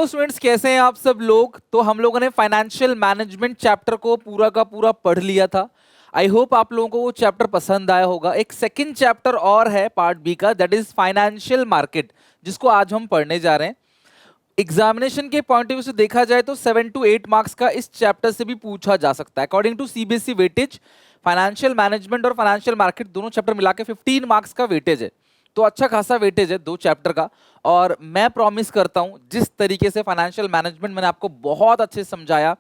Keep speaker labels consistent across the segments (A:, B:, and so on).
A: Hello students, कैसे हैं आप सब लोग। तो हम लोगों ने फाइनेंशियल मैनेजमेंट चैप्टर को पूरा का पूरा पढ़ लिया था। आई होप आप लोगों को वो चैप्टर पसंद आया होगा। एक सेकंड चैप्टर और है पार्ट बी का, दैट इज फाइनेंशियल मार्केट, जिसको आज हम पढ़ने जा रहे हैं। एग्जामिनेशन के पॉइंट ऑफ व्यू से देखा जाए तो 7 to 8 मार्क्स का इस चैप्टर से भी पूछा जा सकता है। According to CBSE weightage, financial management और फाइनेंशियल मार्केट दोनों चैप्टर मिला के 15 मार्क्स का वेटेज है। तो अच्छा खासा वेटेज है दो चैप्टर का। और मैं प्रॉमिस करता हूं, जिस तरीके से फाइनेंशियल मैनेजमेंट मैंने आपको बहुत अच्छे से समझाया,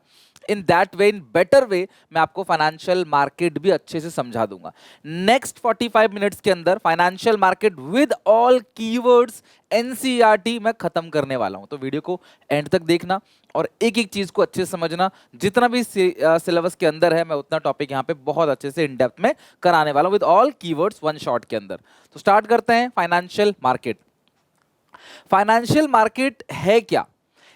A: in that way, in better way, मैं आपको फाइनेंशियल मार्केट भी अच्छे से समझा दूंगा। नेक्स्ट 45 मिनट्स के अंदर financial market with all keywords NCERT मैं खत्म करने वाला हूं। तो वीडियो को एंड तक देखना और एक एक चीज को अच्छे से समझना। जितना भी सिलेबस के अंदर है, मैं उतना टॉपिक यहाँ पे बहुत अच्छे से इन डेप्थ में कराने वाला हूं with all keywords one shot के अंदर। तो स्टार्ट करते हैं। Financial market. फाइनेंशियल मार्केट है क्या?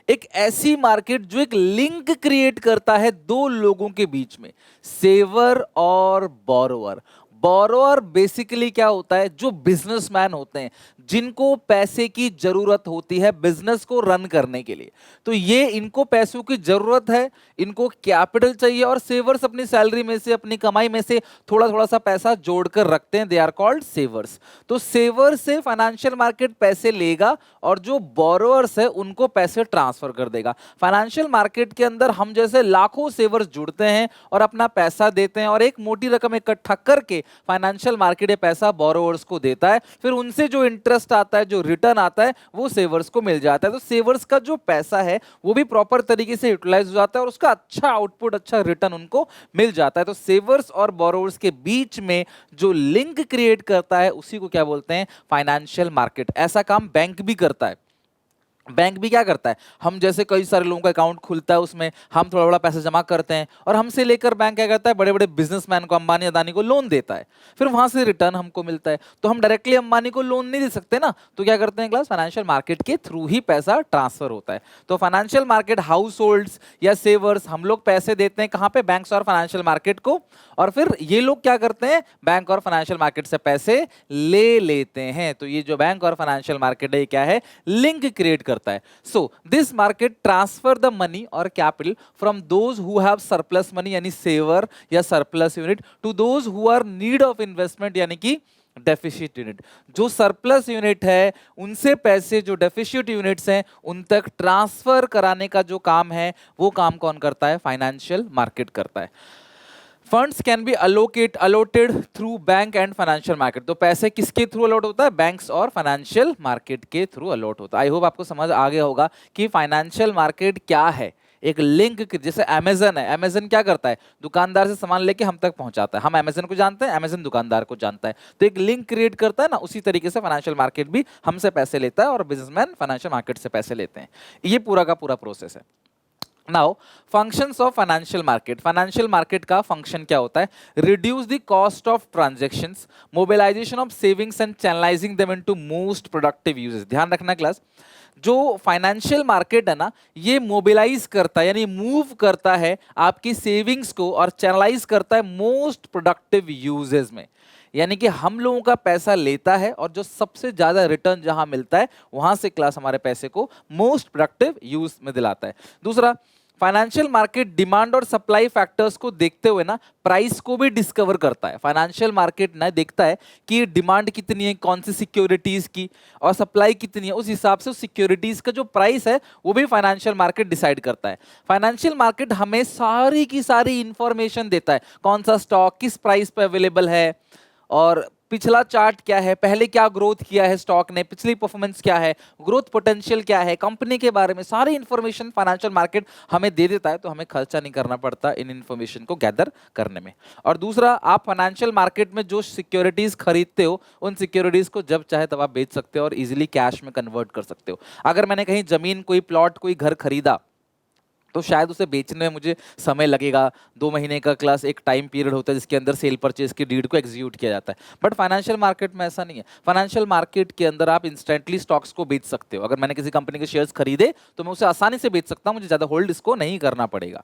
A: एक ऐसी मार्केट जो एक लिंक क्रिएट करता है दो लोगों के बीच में, सेवर और बोरोवर। बोरोवर बेसिकली क्या होता है? जो बिजनेसमैन होते हैं, जिनको पैसे की जरूरत होती है बिजनेस को रन करने के लिए। तो ये इनको पैसों की जरूरत है, इनको कैपिटल चाहिए, और सेवर्स अपनी सैलरी में से, अपनी कमाई में से थोड़ा थोड़ा सा पैसा जोड़कर रखते हैं। They are called savers. तो सेवर से फाइनेंशियल मार्केट पैसे लेगा और जो बोरोवर्स है उनको पैसे ट्रांसफर कर देगा। फाइनेंशियल मार्केट के अंदर हम जैसे लाखों सेवर्स जुड़ते हैं और अपना पैसा देते हैं, और एक मोटी रकम इकट्ठा करके फाइनेंशियल मार्केट ये पैसा बोरोवर्स को देता है। फिर उनसे जो इंटरेस्ट आता है, जो रिटर्न आता है, वो सेवर्स को मिल जाता है। तो सेवर्स का जो पैसा है वो भी प्रॉपर तरीके से यूटिलाइज हो जाता है और उसका अच्छा आउटपुट, अच्छा रिटर्न उनको मिल जाता है। तो सेवर्स और बोरोवर्स के बीच में जो लिंक क्रिएट करता है उसी को क्या बोलते हैं? Financial market. ऐसा काम बैंक भी करता है। बैंक भी क्या करता है? हम जैसे कई सारे लोगों का अकाउंट खुलता है, उसमें हम थोड़ा बड़ा पैसा जमा करते हैं और हमसे लेकर बैंक क्या करता है? बड़े बड़े बिजनेसमैन को, अंबानी अदानी को लोन देता है। फिर वहां से रिटर्न हमको मिलता है। तो हम डायरेक्टली अंबानी को लोन नहीं दे सकते ना, तो क्या करते हैं क्लास? फाइनेंशियल मार्केट के थ्रू ही पैसा ट्रांसफर होता है। तो फाइनेंशियल मार्केट, हाउस होल्ड्स या सेवर्स, हम लोग पैसे देते हैं कहां पे? बैंक्स और फाइनेंशियल मार्केट को। और फिर ये लोग क्या करते हैं? बैंक और फाइनेंशियल मार्केट से पैसे ले लेते हैं। तो ये जो बैंक और फाइनेंशियल मार्केट है, ये क्या है? लिंक क्रिएट करता है। So this market transfer the money or capital from those who have surplus money यानी सेवर या surplus unit to those who are need of investment यानी कि डेफिशिट यूनिट। जो सरप्लस यूनिट है उनसे पैसे जो डेफिशिट यूनिट्स हैं उन तक ट्रांसफर कराने का जो काम है, वो काम कौन करता है? फाइनेंशियल मार्केट करता है। Funds can be allotted through bank and financial market. तो पैसे किसके थ्रू अलॉट होता है? बैंक्स और फाइनेंशियल मार्केट के थ्रू अलॉट होता है। आई होप आपको समझ आ गया होगा कि फाइनेंशियल मार्केट क्या है। एक लिंक, जैसे अमेजन है। अमेजन क्या करता है? दुकानदार से सामान लेके हम तक पहुंचाता है। हम अमेजन को जानते हैं, अमेजन दुकानदार को जानता है। तो एक लिंक क्रिएट करता है ना, उसी तरीके से फाइनेंशियल मार्केट भी हमसे पैसे लेता है और बिजनेसमैन फाइनेंशियल मार्केट से पैसे लेते हैं। ये पूरा का पूरा प्रोसेस है। Now functions of financial market. Financial market का फंक्शन क्या होता है? Reduce the cost of transactions, mobilisation of savings and channelising them into most productive uses. ध्यान रखना क्लास, जो फाइनेंशियल मार्केट है ना, ये मोबिलाइज करता है यानी मूव करता है आपकी सेविंग्स को और चैनलाइज करता है मोस्ट प्रोडक्टिव यूजेस में। यानी कि हम लोगों का पैसा लेता है और जो सबसे ज्यादा रिटर्न जहां मिलता है वहां से क्लास हमारे पैसे को मोस्ट प्रोडक्टिव यूज में दिलाता है। दूसरा, फाइनेंशियल मार्केट डिमांड और सप्लाई फैक्टर्स को देखते हुए ना प्राइस को भी डिस्कवर करता है। फाइनेंशियल मार्केट ना देखता है कि डिमांड कितनी है कौन सी सिक्योरिटीज की और सप्लाई कितनी है, उस हिसाब से उस सिक्योरिटीज का जो प्राइस है वो भी फाइनेंशियल मार्केट डिसाइड करता है। फाइनेंशियल मार्केट हमें सारी की सारी इंफॉर्मेशन देता है, कौन सा स्टॉक किस प्राइस पे अवेलेबल है, और पिछला चार्ट क्या है, पहले क्या ग्रोथ किया है स्टॉक ने, पिछली परफॉर्मेंस क्या है, ग्रोथ पोटेंशियल क्या है, कंपनी के बारे में सारी इंफॉर्मेशन फाइनेंशियल मार्केट हमें दे देता है। तो हमें खर्चा नहीं करना पड़ता इन इंफॉर्मेशन को गैदर करने में। और दूसरा, आप फाइनेंशियल मार्केट में जो सिक्योरिटीज खरीदते हो उन सिक्योरिटीज को जब चाहे तब आप बेच सकते हो और इजिली कैश में कन्वर्ट कर सकते हो। अगर मैंने कहीं जमीन, कोई प्लॉट, कोई घर खरीदा तो शायद उसे बेचने में मुझे समय लगेगा, 2 महीने का क्लास एक टाइम पीरियड होता है जिसके अंदर सेल परचेज की डीड को एग्जीक्यूट किया जाता है। बट फाइनेंशियल मार्केट में ऐसा नहीं है। फाइनेंशियल मार्केट के अंदर आप इंस्टेंटली स्टॉक्स को बेच सकते हो। अगर मैंने किसी कंपनी के शेयर्स खरीदे तो मैं उसे आसानी से बेच सकता हूं, मुझे ज्यादा होल्ड इसको नहीं करना पड़ेगा।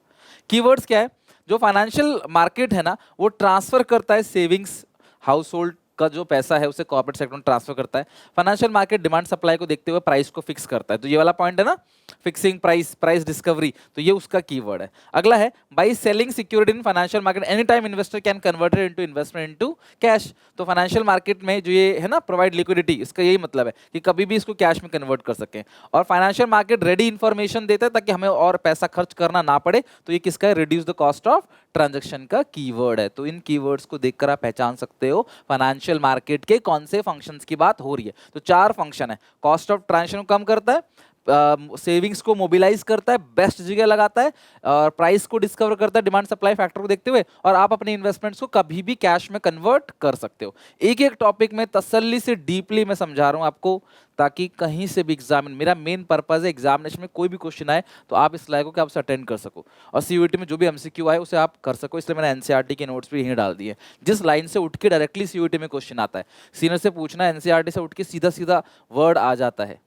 A: कीवर्ड्स क्या है? जो फाइनेंशियल मार्केट है ना, वो ट्रांसफर करता है सेविंग्स, हाउस होल्ड का जो पैसा है उसे कॉर्पोरेट सेक्टर में ट्रांसफर करता है। फाइनेंशियल मार्केट डिमांड सप्लाई को देखते हुए प्राइस को फिक्स करता है। तो ये वाला पॉइंट है ना, फिक्सिंग प्राइस, प्राइस डिस्कवरी, तो ये उसका कीवर्ड है। अगला है by selling security in financial market any time investor can convert it into investment into cash. तो फाइनेंशियल मार्केट में जो ये है ना प्रोवाइड लिक्विडिटी, इसका यही मतलब है कि कभी भी इसको कैश में कन्वर्ट कर सकें। और फाइनेंशियल मार्केट रेडी इंफॉर्मेशन देता है ताकि हमें और पैसा खर्च करना ना पड़े। तो ये किसका है, reduce the cost of transaction का कीवर्ड है। तो इन कीवर्ड्स को देखकर आप पहचान सकते हो फाइनेंशियल मार्केट के कौन से फंक्शंस की बात हो रही है। तो 4 फंक्शन है, कॉस्ट ऑफ ट्रांजैक्शन को कम करता है, सेविंग्स को मोबिलाइज करता है, बेस्ट जगह लगाता है, और प्राइस को डिस्कवर करता है डिमांड सप्लाई फैक्टर को देखते हुए, और आप अपने इन्वेस्टमेंट्स को कभी भी कैश में कन्वर्ट कर सकते हो। एक एक टॉपिक में तसल्ली से डीपली मैं समझा रहा हूं आपको, ताकि कहीं से भी एग्जामिन, मेरा मेन पर्पज है एग्जामिनेशन में कोई भी क्वेश्चन आए तो आप इस लायक हो कि आप उसे अटेंड कर सको, और सीयूईटी में जो भी एमसीक्यू आए उसे आप कर सको। इसलिए मैंने एनसीईआरटी के नोट्स भी यहीं डाल दिए। जिस लाइन से उठ के डायरेक्टली सीयूईटी में क्वेश्चन आता है, सीनियर से पूछना, एनसीईआरटी से उठ के सीधा सीधा वर्ड आ जाता है,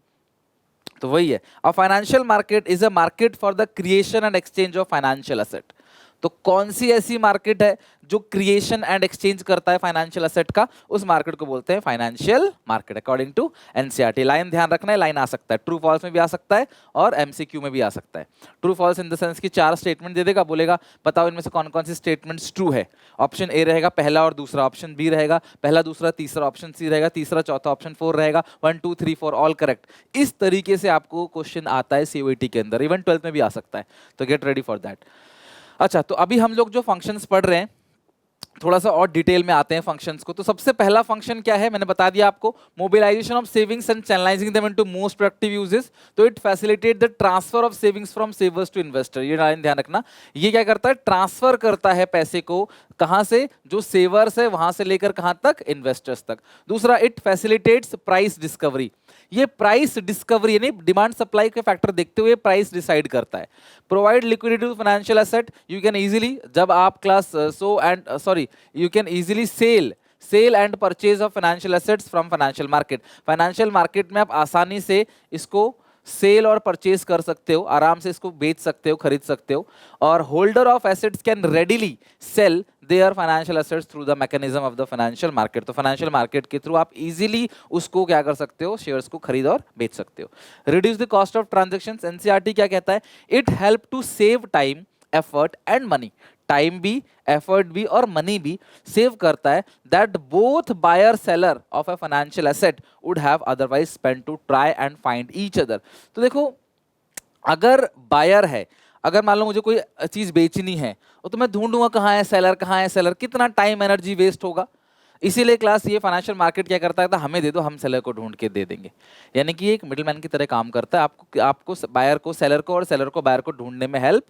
A: तो वही है। A financial market is a market for the creation and exchange of financial asset. तो कौन सी ऐसी मार्केट है जो क्रिएशन एंड एक्सचेंज करता है फाइनेंशियल एसेट का, उस मार्केट को बोलते हैं financial market according to NCERT. Line ध्यान रखना है, लाइन आ सकता है ट्रू फॉल्स में भी आ सकता है और एमसीक्यू में भी आ सकता है। True falls in the sense की 4 स्टेटमेंट दे देगा, बोलेगा बताओ इनमें से कौन कौन सी स्टेटमेंट्स ट्रू है। ऑप्शन ए रहेगा पहला और दूसरा, ऑप्शन बी रहेगा पहला दूसरा तीसरा, ऑप्शन सी रहेगा तीसरा चौथा, ऑप्शन 4 रहेगा 1 2 3 4 ऑल करेक्ट। इस तरीके से आपको क्वेश्चन आता है सीयूईटी के अंदर, इवन 12th में भी आ सकता है, तो गेट रेडी फॉर दैट। अच्छा, तो अभी हम लोग जो फंक्शंस पढ़ रहे हैं थोड़ा सा और डिटेल में आते हैं फंक्शंस को। तो सबसे पहला फंक्शन क्या है, मैंने बता दिया आपको, mobilisation of savings and channelising them into most productive uses. तो it facilitate the transfer of savings from savers to investor. ये लाइन ध्यान रखना, ये क्या करता है, ट्रांसफर करता है पैसे को, कहां से, जो सेवर्स है वहां से लेकर कहां तक, इन्वेस्टर्स तक। दूसरा, इट फैसिलिटेट्स प्राइस डिस्कवरी। ये प्राइस डिस्कवरी यानी डिमांड सप्लाई के फैक्टर देखते हुए प्राइस डिसाइड करता है। Provide liquidity to financial asset, you can easily, जब आप class you can easily sell and purchase of financial assets from financial market। Financial market में आप आसानी से इसको सेल और परचेज कर सकते हो, आराम से इसको बेच सकते हो, खरीद सकते हो। और holder of assets can readily sell their financial assets through the mechanism of the financial market. तो फाइनेंशियल मार्केट के थ्रू आप इजीली उसको क्या कर सकते हो, शेयर्स को खरीद और बेच सकते हो। Reduce the cost of transactions, NCERT क्या कहता है, it help to save time, effort and money. Time भी, एफर्ट भी और मनी भी सेव करता है, that both buyer seller of a financial asset would have otherwise spend to try and find each other. तो देखो, अगर बायर है, अगर मान लो मुझे कोई चीज बेचनी है, तो मैं ढूंढूंगा कहाँ है सेलर, कहाँ है सेलर, कितना टाइम एनर्जी वेस्ट होगा। इसीलिए क्लास ये फाइनेंशियल मार्केट क्या करता है, तो हमें दे दो, हम सेलर को ढूंढ के दे देंगे। यानी कि एक मिडलमैन की तरह काम करता है, आपको बायर को सेलर को और सेलर को बायर को ढूंढने में हेल्प,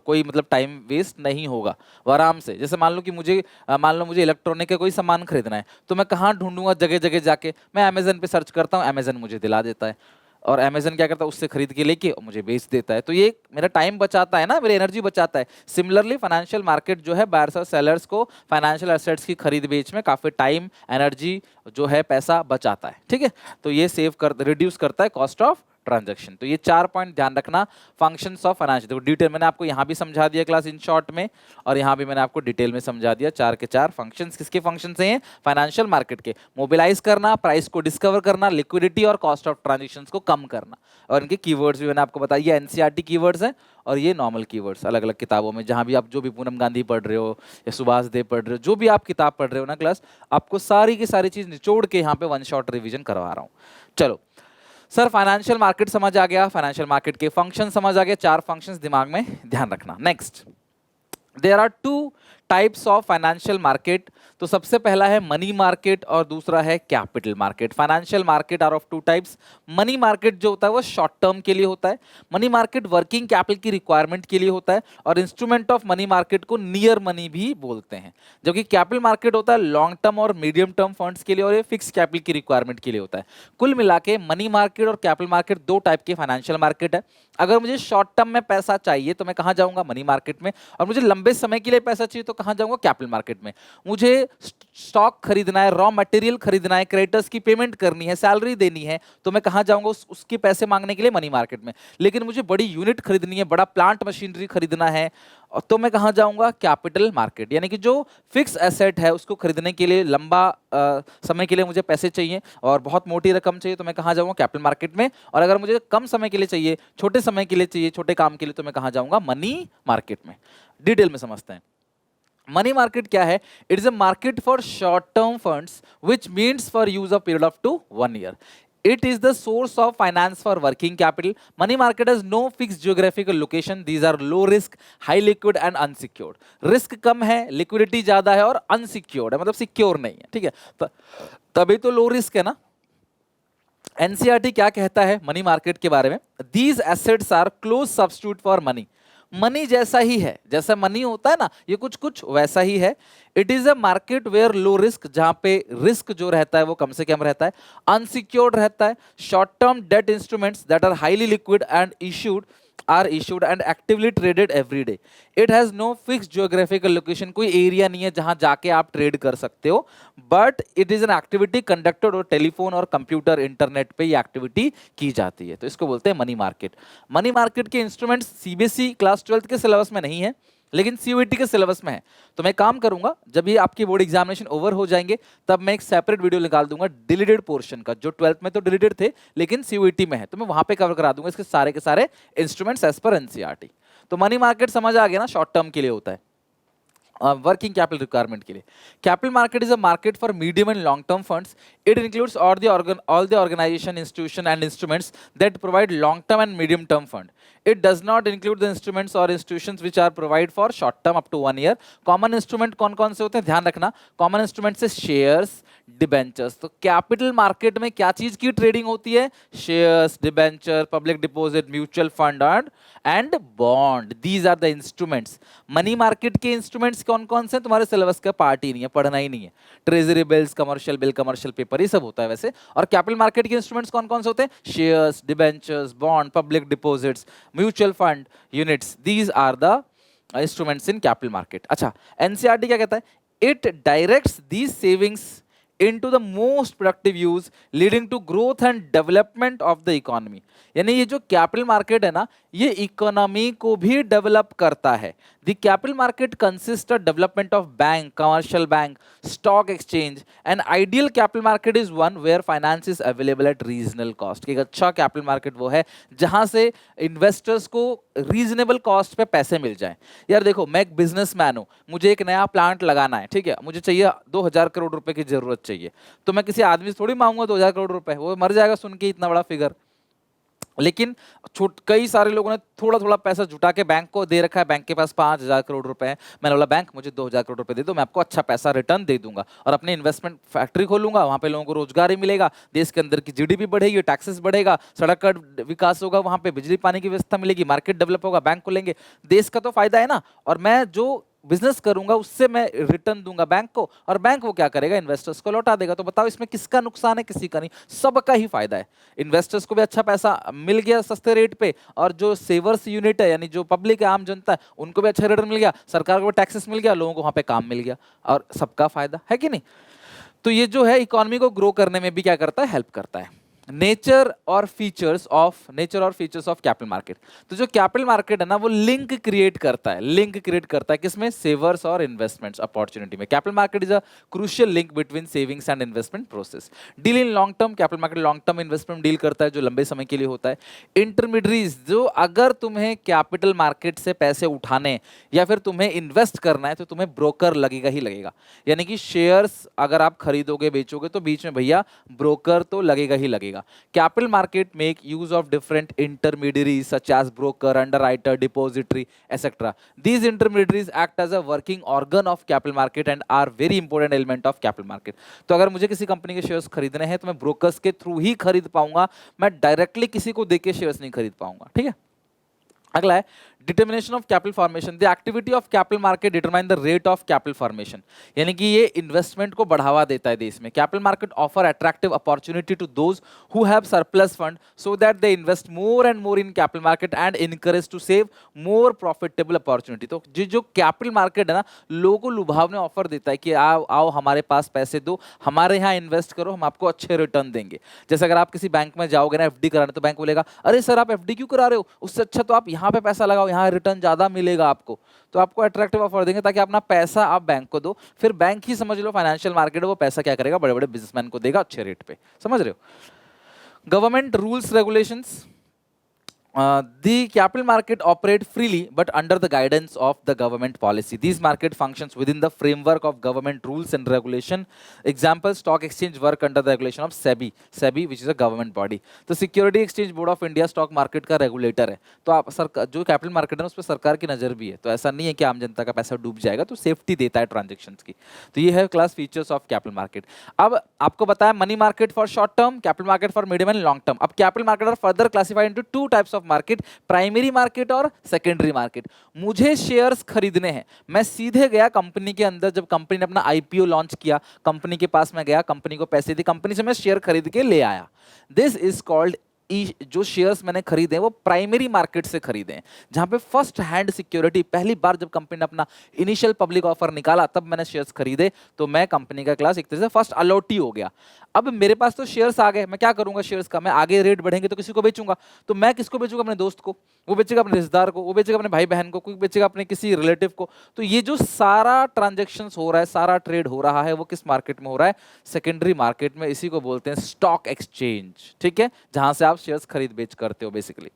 A: कोई मतलब टाइम वेस्ट नहीं होगा, वो आराम से। जैसे मान लो मुझे इलेक्ट्रॉनिक का कोई सामान खरीदना है, तो मैं कहाँ ढूंढूंगा, जगह जगह जाके, मैं अमेजन पे सर्च करता हूँ, अमेजन मुझे दिला देता है, और अमेजन क्या करता है, उससे खरीद के लेके मुझे बेच देता है। तो ये मेरा टाइम बचाता है ना, मेरी एनर्जी बचाता है। सिमिलरली फाइनेंशियल मार्केट जो है, बायर्स और सेलर्स को फाइनेंशियल एसेट्स की खरीद बेच में काफी टाइम, एनर्जी जो है, पैसा बचाता है। ठीक है, तो ये रिड्यूस करता है कॉस्ट ऑफ ट्रांजैक्शन। तो ये 4 पॉइंट ध्यान रखना, फंक्शंस ऑफ फाइनेंशियल। देखो डिटेल मैंने आपको यहाँ भी समझा दिया क्लास इन शॉर्ट में, और यहाँ भी मैंने आपको डिटेल में समझा दिया। 4 के 4 फंक्शंस किसके फंक्शंस हैं, फाइनेंशियल मार्केट के। मोबिलाइज करना, प्राइस को डिस्कवर करना, लिक्विडिटी और कॉस्ट ऑफ ट्रांजेक्शन्स को कम करना। और इनके कीवर्ड्स भी मैंने आपको बताया, ये एनसीईआरटी कीवर्ड्स हैं और ये नॉर्मल कीवर्ड्स अलग अलग किताबों में, जहाँ भी आप जो भी पूनम गांधी पढ़ रहे हो या सुभाष देव पढ़ रहे हो, जो भी आप किताब पढ़ रहे हो ना क्लास, आपको सारी की सारी चीज निचोड़ के यहाँ पे 1 शॉट रिविजन करवा रहा हूँ। चलो सर, फाइनेंशियल मार्केट समझ आ गया, फाइनेंशियल मार्केट के फंक्शन समझ आ गए, 4 फंक्शंस दिमाग में ध्यान रखना। Next, there are 2 types of financial market. तो सबसे पहला है मनी मार्केट और दूसरा है capital market. Financial market are of 2 types. Money market जो होता है वो शॉर्ट टर्म के लिए होता है, मनी मार्केट वर्किंग कैपिटल की रिक्वायरमेंट के लिए होता है, और इंस्ट्रूमेंट ऑफ मनी मार्केट को नियर मनी भी बोलते हैं। जबकि कैपिटल मार्केट होता है लॉन्ग टर्म और मीडियम टर्म फंड्स के लिए, और ये फिक्स कैपिटल की रिक्वायरमेंट के लिए होता है। कुल मिला के मनी मार्केट और कैपिटल मार्केट 2 टाइप के फाइनेंशियल मार्केट है। अगर मुझे शॉर्ट टर्म में पैसा चाहिए तो मैं कहाँ जाऊंगा, मनी मार्केट में, और मुझे लंबे समय के लिए पैसा चाहिए तो कहाँ जाऊंगा? कैपिटल मार्केट में। मुझे स्टॉक खरीदना है, रॉ मटेरियल खरीदना है, क्रेडिटर्स की पेमेंट करनी है, सैलरी देनी है, तो मैं कहाँ जाऊंगा? उसके पैसे मांगने के लिए मनी मार्केट में। लेकिन मुझे बड़ी यूनिट खरीदनी है, बड़ा प्लांट मशीनरी खरीदना है, तो मैं कहाँ जाऊंगा? Capital market. यानी कि जो फिक्स एसेट है उसको खरीदने के लिए लंबा समय के लिए मुझे पैसे चाहिए और बहुत मोटी रकम चाहिए, तो मैं कहाँ जाऊंगा? कैपिटल मार्केट में। और अगर मुझे कम समय के लिए चाहिए, छोटे समय के लिए चाहिए, छोटे काम के लिए, तो मैं कहाँ जाऊंगा? मनी मार्केट में। डिटेल में समझते हैं मनी मार्केट क्या है। It is a market for short term funds which means for use a period of to 1 year. It is the source of finance for working capital. Money market has no fixed geographical location. These are low risk, high liquid and unsecured. Risk कम है, liquidity ज्यादा है और unsecured है, मतलब secure नहीं है, ठीक है। तभी तो लो रिस्क है ना। एनसीईआरटी क्या कहता है मनी मार्केट के बारे में? These assets are close substitute for money. Money जैसा ही है, जैसा मनी होता है ना, ये कुछ कुछ वैसा ही है। It is a market where low risk, जहां पे रिस्क जो रहता है वो कम से कम रहता है, अनसिक्योर्ड रहता है, short term debt instruments that are highly liquid and issued and actively traded every day. It has no fixed geographical location. कोई एरिया नहीं है जहां जाके आप ट्रेड कर सकते हो, but it is an activity conducted और टेलीफोन और कंप्यूटर इंटरनेट पे ये एक्टिविटी की जाती है, तो इसको बोलते हैं मनी मार्केट। मनी मार्केट के इंस्ट्रूमेंट्स सीबीएसई क्लास 12 के सिलेबस में नहीं है, लेकिन सीयूईटी के सिलेबस में है। तो मैं काम करूंगा, जब ये आपकी बोर्ड एग्जामिनेशन ओवर हो जाएंगे तब मैं एक सेपरेट वीडियो निकाल दूंगा डिलीटेड पोर्शन का, जो 12th में तो डिलीटेड थे लेकिन सीयूईटी में है, तो मैं वहां पे कवर करा दूंगा इसके सारे इंस्ट्रूमेंट्स एज पर एनसीईआरटी। तो मनी मार्केट समझ आ गया ना, शॉर्ट टर्म के लिए होता है, वर्किंग कैपिटल रिक्वायरमेंट के लिए। Capital market is a market for medium and long term funds. It includes all the organization, institution and instruments that provide long term and medium term fund. It does not include the instruments or institutions which are provide for short term up to 1 year. Common instrument कौन कौन से होते हैं ध्यान रखना, common instrument से shares, debentures. तो capital market में क्या चीज की ट्रेडिंग होती है? Shares, debenture, public deposit, mutual fund and bond. These are the instruments. Money market के इंस्ट्रूमेंट्स कौन कौन से? तुम्हारे सिलेबस का पार्ट ही नहीं है, पढ़ना ही नहीं है। Treasury bills, commercial bill, commercial paper, ये सब होता है वैसे। और कैपिटल मार्केट के इंस्ट्रूमेंट्स कौन कौन से होते हैं? Shares, debentures, bond, public deposits, mutual fund, units. These are the instruments in capital market. अच्छा, एनसीईआरटी क्या कहता है? It directs these savings into the most productive use leading to growth and development of the economy. यानी ये जो capital market है ना, ये इकोनॉमी को भी डेवलप करता है। The capital market consist of development of bank, commercial bank, stock exchange. And ideal capital market is one where finance is available at regional cost. एक अच्छा कैपिटल मार्केट वो है जहां से इन्वेस्टर्स को रीजनेबल कॉस्ट पे पैसे मिल जाए। यार देखो, मैं एक बिजनेसमैन हूं, मुझे एक नया प्लांट लगाना है, ठीक है, मुझे चाहिए 2000 करोड़ रुपए की जरूरत चाहिए, तो मैं किसी आदमी से थोड़ी मांगूंगा 2000 करोड़ रुपए, वो मर जाएगा सुन के इतना बड़ा फिगर। लेकिन कई सारे लोगों ने थोड़ा थोड़ा पैसा जुटा के बैंक को दे रखा है, बैंक के पास 5000 करोड़ रुपए है, मैंने बोला बैंक मुझे 2000 करोड़ रुपए दे दो, मैं आपको अच्छा पैसा रिटर्न दे दूंगा और अपने इन्वेस्टमेंट फैक्ट्री खोलूंगा, वहां पे लोगों को रोजगार ही मिलेगा, देश के अंदर की जीडीपी बढ़ेगी, टैक्सेस बढ़ेगा, सड़क का विकास होगा, वहां पे बिजली पानी की व्यवस्था मिलेगी, मार्केट डेवलप होगा, बैंक खोलेंगे, देश का तो फायदा है ना। और मैं जो बिजनेस करूंगा उससे मैं रिटर्न दूंगा बैंक को, और बैंक वो क्या करेगा? इन्वेस्टर्स को लौटा देगा। तो बताओ इसमें किसका नुकसान है? किसी का नहीं, सबका ही फायदा है। इन्वेस्टर्स को भी अच्छा पैसा मिल गया सस्ते रेट पे, और जो सेवर्स यूनिट है यानी जो पब्लिक है, आम जनता है, उनको भी अच्छा रिटर्न मिल गया, सरकार को भी टैक्सेस मिल गया, लोगों को वहां पे काम मिल गया, और सबका फायदा है कि नहीं। तो ये जो है इकोनॉमी को ग्रो करने में भी क्या करता है? हेल्प करता है। नेचर और फीचर्स ऑफ कैपिटल मार्केट। तो जो कैपिटल मार्केट है ना, वो लिंक क्रिएट करता है किसमें? सेवर्स और इन्वेस्टमेंट्स अपॉर्चुनिटी में। Capital market is a crucial link between savings and investment process. Deal in long term, capital market long term investment deal करता है, जो लंबे समय के लिए होता है। इंटरमीडियरीज, जो अगर तुम्हें कैपिटल मार्केट से पैसे उठाने या फिर तुम्हें इन्वेस्ट करना है तो तुम्हें ब्रोकर लगेगा ही लगेगा। यानी कि शेयर्स अगर आप खरीदोगे बेचोगे तो बीच में भैया ब्रोकर तो लगेगा ही लगेगा। Capital market make use of different intermediaries such as broker, underwriter, depository, etc. These intermediaries act as a working organ of capital market and are very important element of capital market. तो अगर मुझे किसी company के shares खरीदने हैं तो मैं brokers के थ्रू ही खरीद पाऊंगा, मैं डायरेक्टली किसी को देके शेयर्स नहीं खरीद पाऊंगा, ठीक है। अगला है determination of capital formation, the activity of capital market determine the rate of capital formation, यानी कि ये इन्वेस्टमेंट को बढ़ावा देता है देश में। Capital market offer attractive opportunity to those who have surplus fund so that they invest more and more in capital market and encourage to save more profitable opportunity. तो जो कैपिटल मार्केट है ना, लोगों को लुभावने ऑफर देता है कि आओ आओ हमारे पास पैसे दो, हमारे यहाँ इन्वेस्ट करो, हम आपको अच्छे रिटर्न देंगे। जैसे अगर आप किसी बैंक में जाओगे ना एफडी कराने, तो बैंक बोलेगा अरे सर आप एफडी क्यों करा रहे हो, उससे अच्छा तो आप यहाँ पे पैसा लगाओ, यहाँ रिटर्न ज्यादा मिलेगा आपको। तो आपको अट्रैक्टिव ऑफर देंगे ताकि अपना पैसा आप बैंक को दो, फिर बैंक ही समझ लो फाइनेंशियल मार्केट है, वो पैसा क्या करेगा, बड़े बड़े बिजनेसमैन को देगा अच्छे रेट पे। समझ रहे हो। Government rules regulations, the capital market operate freely but under the guidance of the government policy. These market functions within the framework of government rules and regulation. Example, stock exchange work under the regulation of SEBI which is a government body. तो Security Exchange Board of India stock market का regulator है। तो आप सरकार जो capital market है उस पर सरकार की नज़र भी है, तो ऐसा नहीं है कि आम जनता का पैसा डूब जाएगा, तो सेफ्टी देता है ट्रांजेक्शंस की। तो ये है class features of capital market. अब आपको बताया money market for short term, capital market for medium and long term. अब capital market are further classified into two types of market, primary market और सेकेंडरी मार्केट। मुझे shares खरीदने हैं, मैं सीधे गया कंपनी के अंदर, जब कंपनी ने अपना आईपीओ लॉन्च किया, कंपनी के पास में गया, कंपनी को पैसे दी, कंपनी से मैं शेयर खरीद के ले आया। दिस इज कॉल्ड, जो शेयर्स मैंने खरीदे वो प्राइमरी मार्केट से खरीदे हैं, जहां पे फर्स्ट हैंड सिक्योरिटी, पहली बार जब कंपनी ने अपना इनिशियल पब्लिक ऑफर निकाला तब मैंने शेयर्स खरीदे, तो मैं कंपनी का क्लास एक तरह से फर्स्ट अलॉटी हो गया। अब मेरे पास तो शेयर्स आ गए, मैं क्या करूंगा शेयर्स का, मैं आगे रेट बढ़ेंगे तो किसी को बेचूंगा, तो मैं किसको बेचूंगा, अपने दोस्त को, वो बेचेगा अपने रिश्तेदार को, वो बेचेगा अपने भाई बहन को, कोई बेचेगा अपने किसी रिलेटिव को। तो ये जो सारा ट्रांजेक्शन्स हो रहा है, सारा ट्रेड हो रहा है, वो किस मार्केट में हो रहा है, सेकेंडरी मार्केट में। इसी को बोलते हैं स्टॉक एक्सचेंज, ठीक है, जहां से आप शेयर्स खरीद बेच करते हो बेसिकली।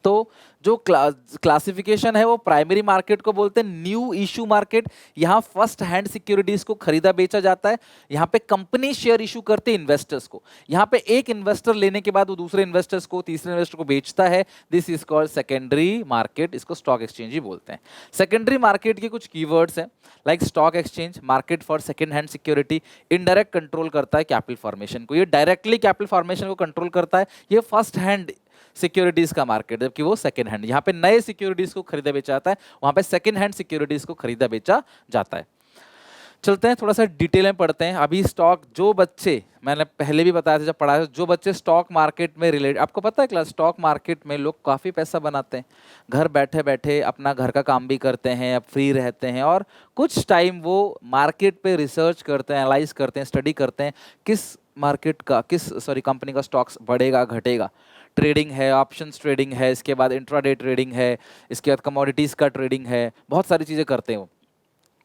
A: तो जो क्लासिफिकेशन है वो प्राइमरी मार्केट को बोलते हैं न्यू इशू मार्केट, यहां फर्स्ट हैंड सिक्योरिटीज को खरीदा बेचा जाता है, यहां पे कंपनी शेयर इशू करते हैं इन्वेस्टर्स को, यहां पे एक इन्वेस्टर लेने के बाद वो दूसरे इन्वेस्टर्स को, तीसरे इन्वेस्टर को बेचता है। This is called secondary market, इसको स्टॉक एक्सचेंज ही बोलते हैं। सेकेंडरी मार्केट के कुछ कीवर्ड्स हैं, like stock exchange, market for second hand security, indirect control करता है कैपिटल फॉर्मेशन को, ये डायरेक्टली कैपिटल फॉर्मेशन को कंट्रोल करता है। ये फर्स्ट हैंड सिक्योरिटीज का मार्केट, जबकि वो सेकंड हैंड, यहाँ पे नए सिक्योरिटीज को खरीदा बेचा जाता है, वहां पे सेकंड हैंड सिक्योरिटीज को खरीदा बेचा जाता है। चलते हैं थोड़ा सा डिटेल में पढ़ते हैं। अभी स्टॉक, जो बच्चे, मैंने पहले भी बताया था जब पढ़ाया था, जो बच्चे स्टॉक मार्केट में रिलेटेड, आपको पता है क्लास, स्टॉक मार्केट में लोग काफ़ी पैसा बनाते हैं, घर बैठे बैठे अपना घर का काम भी करते हैं, अब फ्री रहते हैं, और कुछ टाइम वो मार्केट पे रिसर्च करते हैं, एनालाइज करते हैं, स्टडी करते हैं, किस मार्केट का, कंपनी का स्टॉक्स बढ़ेगा घटेगा। ट्रेडिंग है, ऑप्शंस ट्रेडिंग है, इसके बाद इंट्राडे ट्रेडिंग है, इसके बाद कमोडिटीज़ का ट्रेडिंग है, बहुत सारी चीज़ें करते हैं वो।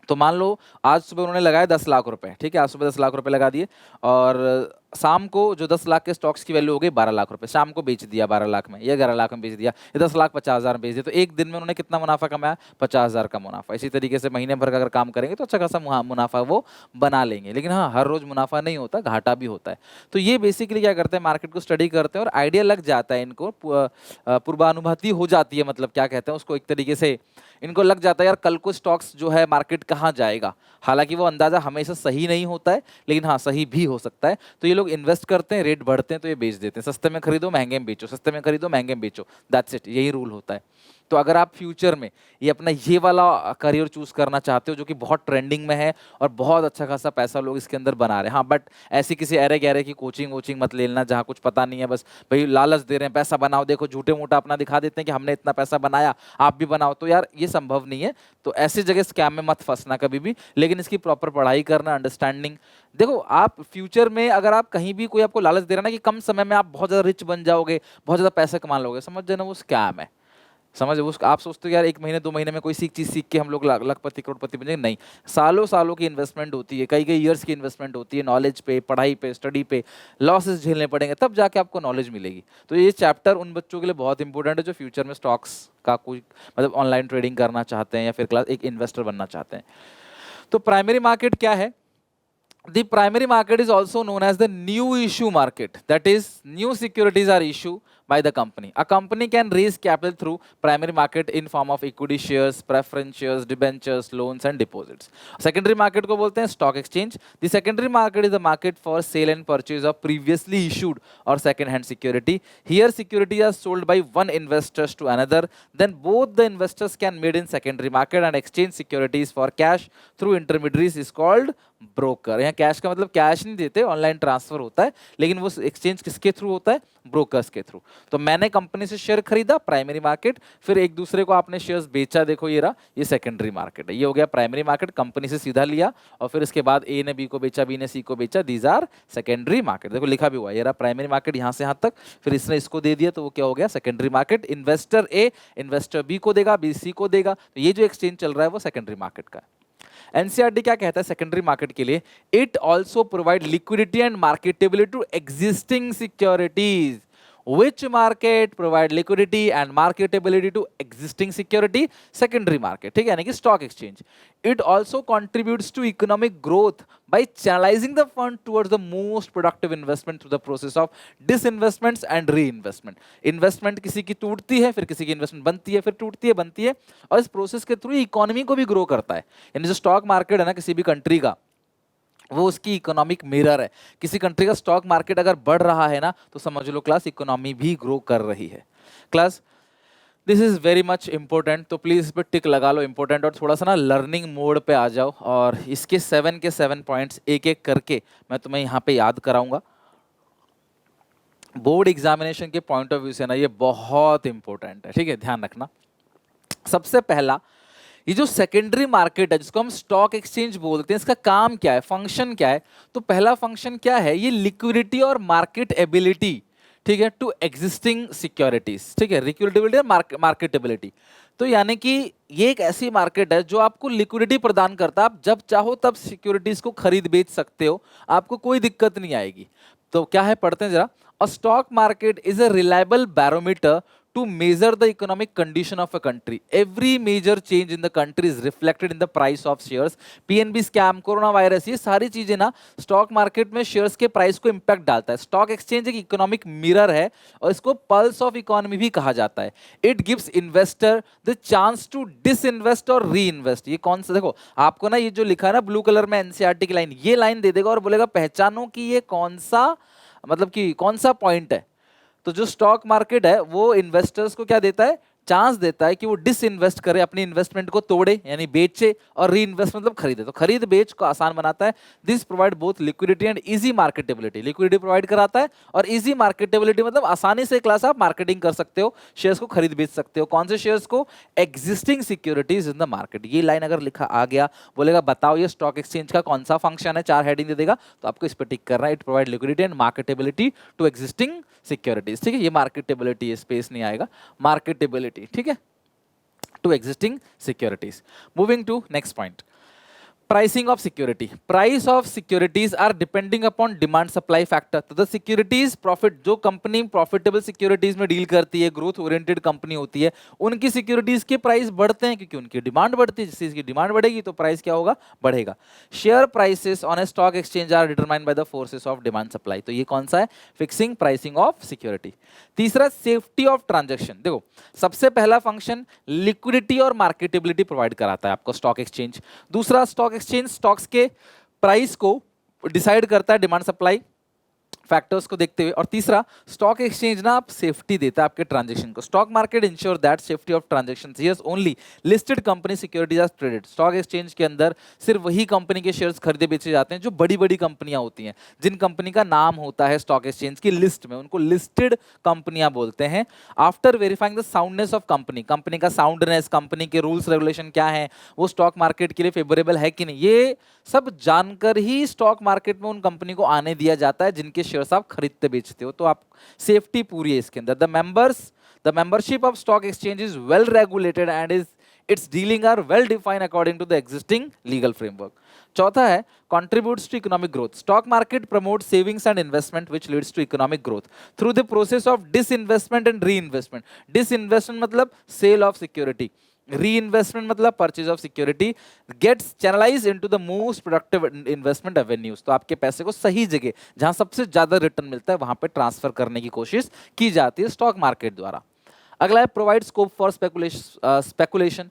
A: तो मान लो आज सुबह उन्होंने लगाए 10 लाख रुपए, ठीक है, आज सुबह 10 लाख रुपए लगा दिए, और शाम को जो 10 लाख के स्टॉक्स की वैल्यू हो गई 12 लाख रुपए, शाम को बेच दिया 12 लाख में या 11 लाख में बेच दिया, या 10 लाख 50,000 में बेच दिया, तो एक दिन में उन्होंने कितना मुनाफा कमाया, 50,000 का मुनाफा। इसी तरीके से महीने भर का अगर काम करेंगे तो अच्छा खासा मुनाफा वो बना लेंगे। लेकिन हाँ, हर रोज मुनाफा नहीं होता, घाटा भी होता है। तो ये बेसिकली क्या करते हैं, मार्केट को स्टडी करते हैं और आइडिया लग जाता है इनको, पूर्वानुभूति हो जाती है, मतलब क्या कहते हैं उसको, एक तरीके से इनको लग जाता है यार कल को स्टॉक्स जो है मार्केट कहाँ जाएगा। हालांकि वो अंदाजा हमेशा सही नहीं होता है, लेकिन हाँ सही भी हो सकता है। तो ये लोग इन्वेस्ट करते हैं, रेट बढ़ते हैं तो ये बेच देते हैं, सस्ते में खरीदो महंगे में बेचो, सस्ते में खरीदो महंगे में बेचो, दैट्स इट, यही रूल होता है। तो अगर आप फ्यूचर में ये अपना ये वाला करियर चूज करना चाहते हो जो कि बहुत ट्रेंडिंग में है और बहुत अच्छा खासा पैसा लोग इसके अंदर बना रहे हैं, हाँ, बट ऐसी किसी अरे गहरे की कोचिंग वोचिंग मत लेना जहाँ कुछ पता नहीं है, बस भाई लालच दे रहे हैं पैसा बनाओ, देखो झूठे मूठा अपना दिखा देते हैं कि हमने इतना पैसा बनाया आप भी बनाओ, तो यार ये संभव नहीं है। तो ऐसी जगह स्कैम में मत फंसना कभी भी, लेकिन इसकी प्रॉपर पढ़ाई करना, अंडरस्टैंडिंग। देखो आप फ्यूचर में अगर आप कहीं भी कोई आपको लालच दे रहा है ना कि कम समय में आप बहुत ज़्यादा रिच बन जाओगे, बहुत ज़्यादा पैसे कमा लोगे, समझ जाना वो स्कैम है। समझ, उसको आप सोचते हो यार 1 महीने 2 महीने में कोई चीज़ सीख के हम लोग लखपति करोड़पति बन जाएंगे, नहीं, सालों सालों की इन्वेस्टमेंट होती है, कई ईयर्स की इन्वेस्टमेंट होती है, नॉलेज पे, पढ़ाई पे, स्टडी पे, लॉसेस झेलने पड़ेंगे तब जाके आपको नॉलेज मिलेगी। तो ये चैप्टर उन बच्चों के लिए बहुत इंपॉर्टेंट है जो फ्यूचर में स्टॉक्स का कोई मतलब ऑनलाइन ट्रेडिंग करना चाहते हैं या फिर क्लास एक इन्वेस्टर बनना चाहते हैं। तो प्राइमरी मार्केट क्या है? The primary market is also known as the new issue market. That is, new securities are issued by the company. A company can raise capital through primary market in form of equity shares, preference shares, debentures, loans and deposits. Secondary market को बोलते हैं stock exchange. The secondary market is the market for sale and purchase of previously issued or second hand security. Here securities are sold by one investors to another. Then both the investors can meet in secondary market and exchange securities for cash through intermediaries is called broker. यहाँ cash का मतलब cash नहीं देते, online transfer होता है, लेकिन वो exchange किसके थ्रू होता है? ब्रोकर्स के थ्रू. तो मैंने कंपनी से शेयर खरीदा, प्राइमरी मार्केट, फिर एक दूसरे को आपने शेयर्स बेचा, देखो ये रहा, ये सेकेंडरी मार्केट है. ये हो गया प्राइमरी मार्केट, कंपनी से सीधा लिया और फिर इसके बाद ए ने बी को बेचा, बी ने सी को बेचा, दीज आर सेकेंडरी मार्केट. देखो लिखा भी हुआ, ये रहा प्राइमरी मार्केट यहाँ से यहाँ तक, फिर इसने इसको दे दिया तो वो क्या हो गया? Secondary market. Investor A investor B को देगा, बी सी को देगा, तो ये जो एक्सचेंज चल रहा है वो सेकेंडरी मार्केट का है. एनसीईआरटी क्या कहता है सेकेंडरी मार्केट के लिए? It also provide liquidity and marketability to existing securities. Which market provide liquidity and marketability to existing security? Secondary market. ठीक है, यानी कि stock exchange. It also contributes to economic growth by channelizing the fund towards the most productive investment through the process of disinvestments and reinvestment. Investment किसी की टूटती है, फिर किसी की इन्वेस्टमेंट बनती है, फिर टूटती है, बनती है, और इस प्रोसेस के थ्रू इकोनॉमी को भी ग्रो करता है. यानी जो स्टॉक मार्केट है ना किसी भी कंट्री का, वो उसकी इकोनॉमिक मिरर है. किसी कंट्री का स्टॉक मार्केट अगर बढ़ रहा है ना, तो समझ लो क्लास इकोनॉमी भी ग्रो कर रही है. Class this is very much important, तो प्लीज इस पर टिक लगा लो इंपॉर्टेंट, और थोड़ा सा ना लर्निंग मोड पे आ जाओ, और इसके 7 के 7 पॉइंट्स एक एक करके मैं तुम्हें यहाँ पे याद कराऊंगा. बोर्ड एग्जामिनेशन के पॉइंट ऑफ व्यू से ना ये बहुत इंपॉर्टेंट है. ठीक है, ध्यान रखना. सबसे पहला, ये जो सेकेंडरी मार्केट है जिसको हम स्टॉक एक्सचेंज बोलते हैं, इसका काम क्या है, फंक्शन क्या है? तो पहला फंक्शन क्या है? ये लिक्विडिटी और मार्केट एबिलिटी, ठीक है, टू एग्जिस्टिंग सिक्योरिटीज. ठीक है, लिक्विडिटी और मार्केटेबिलिटी. तो यानी कि ये एक ऐसी मार्केट है जो आपको लिक्विडिटी प्रदान करता है. आप जब चाहो तब सिक्योरिटीज को खरीद बेच सकते हो, आपको कोई दिक्कत नहीं आएगी. तो क्या है, पढ़ते हैं जरा. A stock market is a reliable barometer to measure the economic condition of a country. Every major change in the country is reflected in the price of shares. PNB scam, corona virus, ये सारी चीजें ना stock market में shares के price को impact डालता है. Stock exchange एक इकोनॉमिक मिरर है और इसको पल्स ऑफ इकोनॉमी भी कहा जाता है. It gives investor the chance to disinvest और री इन्वेस्ट. ये कौन सा, देखो आपको ना ये जो लिखा है ना ब्लू कलर में एनसीईआरटी की लाइन, ये लाइन दे देगा और बोलेगा पहचानो कि ये कौन सा, मतलब कि कौन सा पॉइंट है. तो जो स्टॉक मार्केट है वो इन्वेस्टर्स को क्या देता है? चांस देता है कि वो डिसइन्वेस्ट करे, अपनी इन्वेस्टमेंट को तोड़े यानी बेचे, और री इन्वेस्ट मतलब खरीदे. तो खरीद बेच को आसान बनाता है. This provide both liquidity and easy marketability. Liquidity provide कराता है और इजी मार्केटेबिलिटी मतलब आसानी से क्लास आप मार्केटिंग कर सकते हो, शेयर्स को खरीद बेच सकते हो. कौन से शेयर्स को? Existing securities in the market. ये लाइन अगर लिखा आ गया, बोलेगा बताओ ये स्टॉक एक्सचेंज का कौन सा फंक्शन है, 4 हेडिंग दे देगा, तो आपको इस पर टिक करना है. It provide liquidity and marketability to existing securities. ठीक है, ये मार्केटेबिलिटी, स्पेस नहीं आएगा, मार्केटेबिलिटी. ठीक है, to existing securities. Moving to next point. Pricing of security. Price of securities are depending upon demand supply factor. तो the securities profit, जो company profitable securities में डील करती है, growth oriented कंपनी होती है, उनकी securities के प्राइस बढ़ते हैं क्योंकि उनकी डिमांड बढ़ती है. जिस चीज की डिमांड बढ़ेगी तो प्राइस क्या होगा? बढ़ेगा. Share prices on a stock exchange are determined by the forces of demand supply. तो ये कौन सा है? Fixing pricing of security. तीसरा, सेफ्टी ऑफ ट्रांजेक्शन. देखो सबसे पहला फंक्शन लिक्विडिटी और मार्केटेबिलिटी प्रोवाइड कराता है आपको स्टॉक एक्सचेंज. दूसरा, स्टॉक एक्सचेंज स्टॉक्स के प्राइस को डिसाइड करता है डिमांड सप्लाई फैक्टर्स को देखते हुए. और तीसरा, स्टॉक एक्सचेंज ना आप सेफ्टी देता है आपके ट्रांजैक्शन को. Stock market ensure that safety of transactions. Yes, only listed company securities are traded. Stock exchange के अंदर सिर्फ वही कंपनी के शेयर्स खरीदे बेचे जाते हैं जो बड़ी बड़ी कंपनियां होती हैं, जिन कंपनी का नाम होता है स्टॉक एक्सचेंज की लिस्ट में, उनको लिस्टेड कंपनियां बोलते हैं. After verifying the soundness of company, company का साउंडनेस, कंपनी के रूल्स रेगुलेशन क्या है, वो स्टॉक मार्केट के लिए फेवरेबल है कि नहीं, ये सब जानकर ही स्टॉक मार्केट में उन कंपनी को आने दिया जाता है जिनके शेयर्स आप खरीदते बेचते हो. तो आप सेफ्टी पूरी है इसके अंदर. The membership of stock exchange is well regulated and its dealing are well defined according to the existing legal framework. चौथा है contributes to economic growth. Stock market promotes savings and investment which leads to economic growth through the process of disinvestment and reinvestment. Disinvestment मतलब sale of security. Reinvestment मतलब purchase of security gets channelise into the most productive investment avenues. तो आपके पैसे को सही जगह जहां सबसे ज्यादा रिटर्न मिलता है वहां पे ट्रांसफर करने की कोशिश की जाती है स्टॉक मार्केट द्वारा। अगला है provide scope for speculation.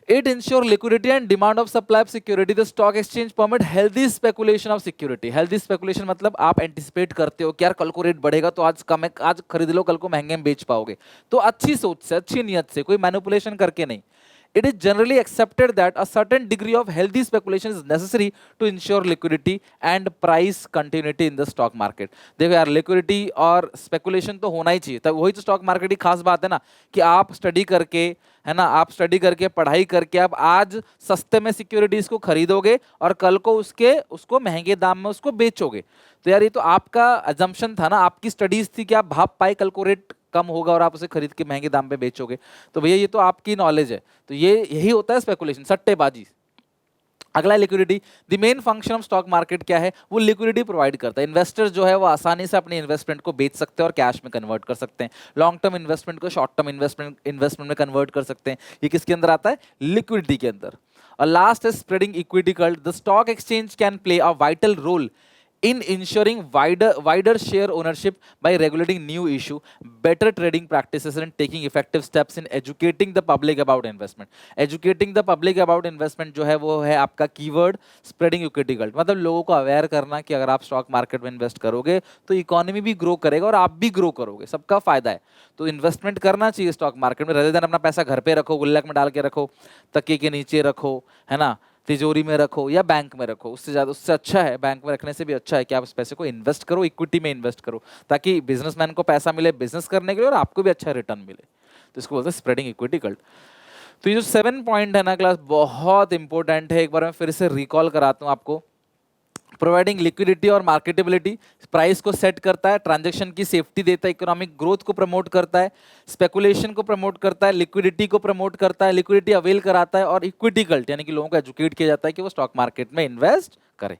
A: It ensure liquidity and demand of supply of security. The stock exchange permit healthy speculation of security. Healthy speculation मतलब आप एंटिसिपेट करते हो कि यार कल को रेट बढ़ेगा तो आज कम है, आज खरीद लो, कल को महंगे में बेच पाओगे। तो अच्छी सोच से, अच्छी नियत से, कोई मैनिपुलेशन करके नहीं। It is generally accepted that a certain degree of healthy speculation is necessary to ensure liquidity and price continuity in the stock market. देखो यार, liquidity और speculation तो होना ही चाहिए, तब वही तो stock market की खास बात है ना, कि आप स्टडी करके, है ना, आप स्टडी करके, पढ़ाई करके आप आज सस्ते में सिक्योरिटीज को खरीदोगे और कल को उसको महंगे दाम में उसको बेचोगे। तो यार ये तो आपका अजम्पशन था ना, आपकी स्टडीज थी कि आप भाप पाए कल को रेट कम होगा और आप उसे खरीद के महंगे दाम पे बेचोगे। तो भैया ये तो आपकी नॉलेज है। तो ये यही होता है स्पेकुलेशन, सट्टेबाजी। अगला liquidity. The main function of stock market क्या है? वो लिक्विडिटी प्रोवाइड करता है। इन्वेस्टर्स जो है वो आसानी से अपने इन्वेस्टमेंट को बेच सकते हैं और कैश में कन्वर्ट कर सकते हैं। लॉन्ग टर्म इन्वेस्टमेंट को शॉर्ट टर्म इन्वेस्टमेंट में कन्वर्ट कर सकते हैं। ये किसके अंदर आता है? लिक्विडिटी के अंदर। और लास्ट है spreading equity cult. The stock exchange can play a vital role in ensuring wider share ownership by regulating new issue, better trading practices and taking effective steps in educating the public about investment. Educating the public about investment जो है वो है आपका keyword spreading equity cult। मतलब लोगों को aware करना कि अगर आप स्टॉक मार्केट में इन्वेस्ट करोगे तो इकोनॉमी भी ग्रो करेगा और आप भी ग्रो करोगे, सबका फायदा है। तो इन्वेस्टमेंट करना चाहिए स्टॉक मार्केट में, रेदर देन अपना पैसा घर पे रखो, गुल्लक में डाल के रखो, तकिए के नीचे रखो, है ना, तिजोरी में रखो या बैंक में रखो। उससे अच्छा है, बैंक में रखने से भी अच्छा है कि आप उस पैसे को इन्वेस्ट करो, इक्विटी में इन्वेस्ट करो, ताकि बिजनेसमैन को पैसा मिले बिजनेस करने के लिए और आपको भी अच्छा रिटर्न मिले। तो इसको बोलते हैं स्प्रेडिंग इक्विटी कल्ट। तो ये जो 7 पॉइंट है ना क्लास, बहुत इंपॉर्टेंट है। एक बार मैं फिर से रिकॉल कराता हूँ आपको। प्रोवाइडिंग लिक्विडिटी और मार्केटेबिलिटी, प्राइस को सेट करता है, ट्रांजैक्शन की सेफ्टी देता है, इकोनॉमिक ग्रोथ को प्रमोट करता है, स्पेकुलेशन को प्रमोट करता है, लिक्विडिटी को प्रमोट करता है, लिक्विडिटी अवेल कराता है, और इक्विटी कल्ट यानी कि लोगों को एजुकेट किया जाता है कि वो स्टॉक मार्केट में इन्वेस्ट करें।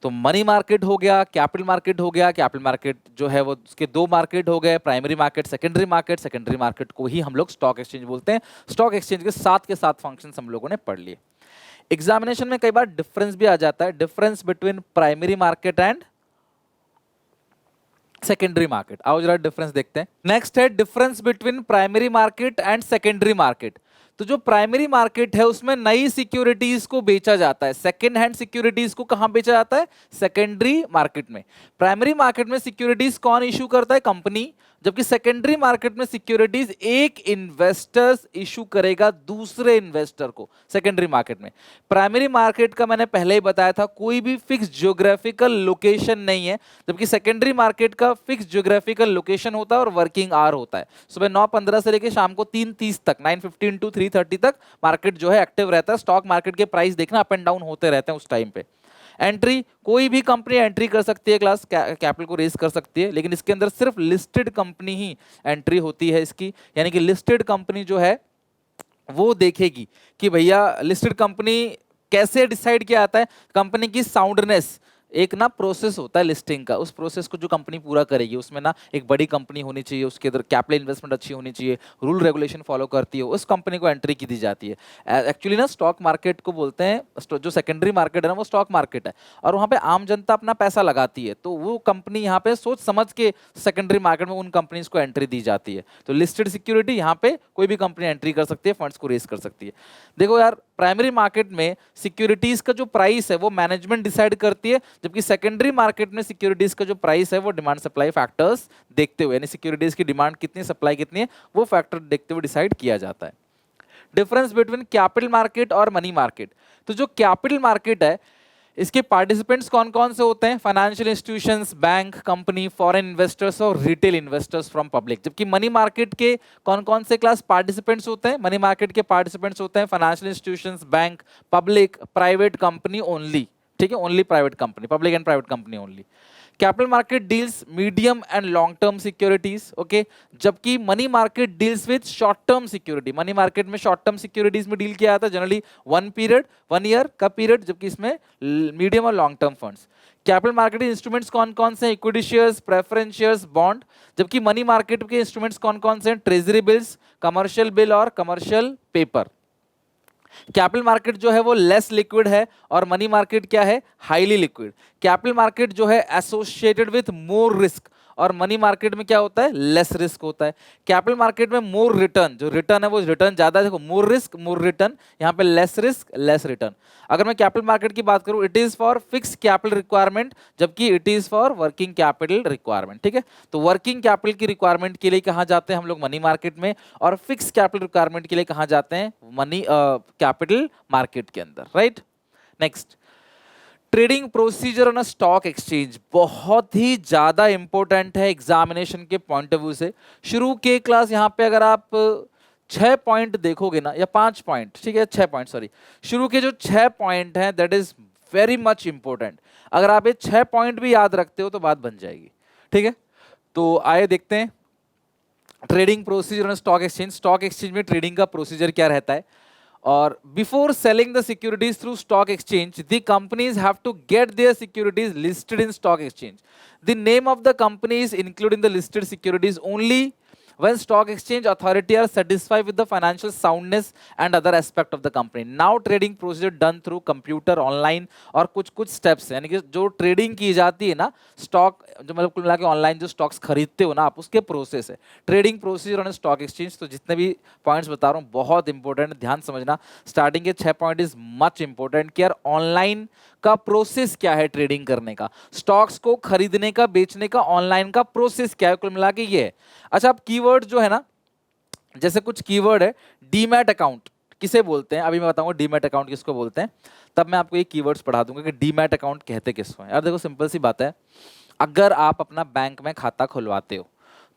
A: तो मनी मार्केट हो गया, कैपिटल मार्केट हो गया। कैपिटल मार्केट जो है वो उसके 2 मार्केट हो गए, primary market, secondary market. Secondary market को ही हम लोग स्टॉक एक्सचेंज बोलते हैं। स्टॉक एक्सचेंज के साथ फंक्शन हम लोगों ने पढ़ लिए। एग्जामिनेशन में कई बार डिफरेंस भी आ जाता है, difference between primary market and secondary market. आओ जरा डिफरेंस देखते हैं। नेक्स्ट है difference between primary market and secondary market. तो जो प्राइमरी मार्केट है उसमें नई सिक्योरिटीज को बेचा जाता है, सेकेंड हैंड सिक्योरिटीज को कहां बेचा जाता है? सेकेंडरी मार्केट में। प्राइमरी मार्केट में सिक्योरिटीज कौन इशू करता है? कंपनी। जबकि सेकेंडरी मार्केट में सिक्योरिटीज एक इन्वेस्टर्स इशू करेगा दूसरे इन्वेस्टर को, सेकेंडरी मार्केट में। प्राइमरी मार्केट का मैंने पहले ही बताया था, कोई भी फिक्स जियोग्राफिकल लोकेशन नहीं है, जबकि सेकेंडरी मार्केट का फिक्स जियोग्राफिकल लोकेशन होता है और वर्किंग आवर होता है। सुबह 9:15 से लेकर शाम को 3:30 तक, 9:15 to 3:30 तक मार्केट जो है एक्टिव रहता है। स्टॉक मार्केट के प्राइस देखना अप एंड डाउन होते रहते हैं उस टाइम पे। एंट्री, कोई भी कंपनी एंट्री कर सकती है क्लास, कैपिटल को रेज कर सकती है, लेकिन इसके अंदर सिर्फ लिस्टेड कंपनी ही एंट्री होती है इसकी। यानी कि लिस्टेड कंपनी जो है वो देखेगी कि भैया लिस्टेड कंपनी कैसे डिसाइड किया जाता है? कंपनी की साउंडनेस, एक ना प्रोसेस होता है लिस्टिंग का, उस प्रोसेस को जो कंपनी पूरा करेगी उसमें ना एक बड़ी कंपनी होनी चाहिए, उसके अंदर कैपिटल इन्वेस्टमेंट अच्छी होनी चाहिए, रूल रेगुलेशन फॉलो करती है, उस कंपनी को एंट्री की दी जाती है। एक्चुअली ना स्टॉक मार्केट को बोलते हैं, जो सेकेंडरी मार्केट है ना वो स्टॉक मार्केट है, और वहाँ पे आम जनता अपना पैसा लगाती है, तो वो कंपनी यहाँ पे सोच समझ के सेकेंडरी मार्केट में उन कंपनीज को एंट्री दी जाती है। तो लिस्टेड सिक्योरिटी यहाँ पे कोई भी कंपनी एंट्री कर सकती है, फंड्स को रेज कर सकती है। देखो यार, प्राइमरी मार्केट में सिक्योरिटीज का जो प्राइस है वो मैनेजमेंट डिसाइड करती है, जबकि सेकेंडरी मार्केट में सिक्योरिटीज का जो प्राइस है वो डिमांड सप्लाई फैक्टर्स देखते हुए, यानी सिक्योरिटीज की डिमांड कितनी, सप्लाई कितनी है, वो फैक्टर देखते हुए डिसाइड किया जाता है। डिफरेंस बिटवीन कैपिटल मार्केट और मनी मार्केट। तो जो कैपिटल मार्केट है इसके पार्टिसिपेंट्स कौन कौन से होते हैं? Financial institutions, bank, company, foreign investors और रिटेल इन्वेस्टर्स फ्रॉम पब्लिक। जबकि मनी मार्केट के कौन कौन से क्लास पार्टिसिपेंट्स होते हैं? मनी मार्केट के पार्टिसिपेंट्स होते हैं financial institutions, bank, public, private company only. ठीक है, only private company, public and private company only. Capital market deals medium and long term securities, okay, जबकि money market deals with short term security. Money market में short term securities में deal किया जाता है generally 1 year का period, जबकि इसमें medium और long term funds. Capital market instruments कौन कौन से हैं? Equity shares, preference shares, bond. जबकि मनी मार्केट के इंस्ट्रूमेंट्स कौन कौन से हैं? ट्रेजरी बिल्स, कमर्शियल बिल और कमर्शियल पेपर। कैपिटल मार्केट जो है वो लेस लिक्विड है और मनी मार्केट क्या है? Highly liquid. कैपिटल मार्केट जो है एसोसिएटेड विथ मोर रिस्क और मनी मार्केट में क्या होता है? लेस रिस्क होता है। कैपिटल मार्केट में मोर रिटर्न, जो रिटर्न है वो रिटर्न ज्यादा है, देखो मोर रिस्क मोर रिटर्न, यहाँ पे लेस रिस्क लेस रिटर्न। अगर मैं कैपिटल मार्केट की बात करूं, it is for fix capital requirement, जबकि it is for working capital requirement. ठीक है, तो वर्किंग कैपिटल की रिक्वायरमेंट के लिए कहाँ जाते हैं हम लोग? मनी मार्केट में। और फिक्स कैपिटल रिक्वायरमेंट के लिए कहाँ जाते हैं? मनी कैपिटल मार्केट के अंदर, right. Next, trading procedure on a stock exchange बहुत ही ज्यादा इंपॉर्टेंट है एग्जामिनेशन के पॉइंट ऑफ व्यू से। शुरू के क्लास यहाँ पे अगर आप 6 पॉइंट देखोगे ना, या 5 पॉइंट, ठीक है 6 पॉइंट, सॉरी, शुरू के जो 6 पॉइंट हैं that is very much important. अगर आप ये 6 पॉइंट भी याद रखते हो तो बात बन जाएगी। ठीक है, तो आइए देखते हैं trading procedure on stock exchange. Stock exchange में ट्रेडिंग का प्रोसीजर क्या रहता है? और before selling the securities through stock exchange, the companies have to get their securities listed in stock exchange. The name of the companies including the listed securities only when stock exchange authority are satisfied with the financial soundness and other aspect of the company. Now trading procedure done through computer online और कुछ कुछ steps हैं, यानी कि जो trading की जाती है ना स्टॉक, जो मतलब कुल मिला के ऑनलाइन जो स्टॉक्स खरीदते हो ना आप, उसके प्रोसेस है trading procedure on stock exchange. तो जितने भी पॉइंट्स बता रहा हूँ बहुत इंपॉर्टेंट, ध्यान समझना। स्टार्टिंग के 6 पॉइंट इज मच इंपॉर्टेंट कि यार ऑनलाइन का प्रोसेस क्या है ट्रेडिंग करने का, स्टॉक्स को खरीदने का बेचने का ऑनलाइन का प्रोसेस क्या है, कुल मिला के ये है। अच्छा, अब कीवर्ड जो है ना, जैसे कुछ कीवर्ड है, डीमैट अकाउंट किसे बोलते हैं, अभी मैं बताऊंगा डीमैट अकाउंट किसको बोलते हैं, तब मैं आपको ये कीवर्ड्स पढ़ा दूंगा कि डीमैट अकाउंट कहते किसको हैं। यार देखो सिंपल सी बात है, अगर आप अपना बैंक में खाता खुलवाते हो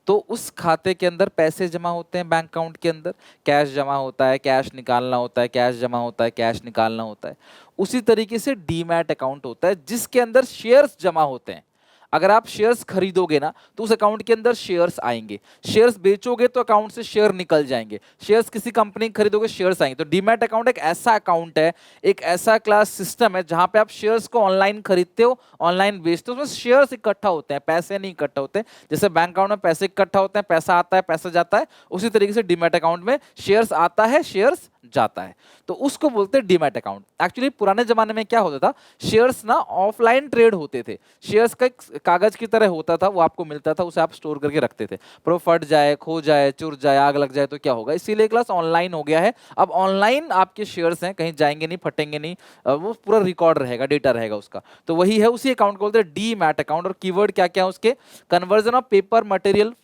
A: तो उस खाते के अंदर पैसे जमा होते हैं, बैंक अकाउंट के अंदर कैश जमा होता है, कैश निकालना होता है, कैश जमा होता है, कैश निकालना होता है। उसी तरीके से डीमैट अकाउंट होता है जिसके अंदर शेयर्स जमा होते हैं। अगर आप शेयर्स खरीदोगे ना तो उस अकाउंट के अंदर शेयर्स आएंगे, शेयर्स बेचोगे तो अकाउंट से शेयर निकल जाएंगे, शेयर्स किसी कंपनी खरीदोगे शेयर्स आएंगे। तो डीमैट अकाउंट एक ऐसा अकाउंट है, एक ऐसा क्लास सिस्टम है जहां पे आप शेयर्स को ऑनलाइन खरीदते हो, ऑनलाइन बेचते हो, उसमें शेयर्स इकट्ठा होते हैं, पैसे नहीं इकट्ठा होते। जैसे बैंक अकाउंट में पैसे इकट्ठा होते हैं, पैसा आता है पैसा जाता है, उसी तरीके से डीमैट अकाउंट में शेयर्स आता है शेयर्स जाता है, तो उसको बोलते हैं डीमैट अकाउंट। एक्चुअली पुराने जमाने में क्या होता था, शेयर्स ना ऑफलाइन ट्रेड होते थे, शेयर्स का एक कागज की तरह होता था, वो आपको मिलता था, उसे आप स्टोर करके रखते थे, पर वो फट जाए, खो जाए, चुर जाए, आग लग जाए तो क्या होगा, इसीलिए क्लास ऑनलाइन हो गया है। अब ऑनलाइन आपके शेयर्स हैं, कहीं जाएंगे नहीं, फटेंगे नहीं, वो पूरा रिकॉर्ड रहेगा, डेटा रहेगा उसका, तो वही है, उसी अकाउंट को बोलते हैं डीमैट अकाउंट। और कीवर्ड क्या क्या है उसके, conversion of paper material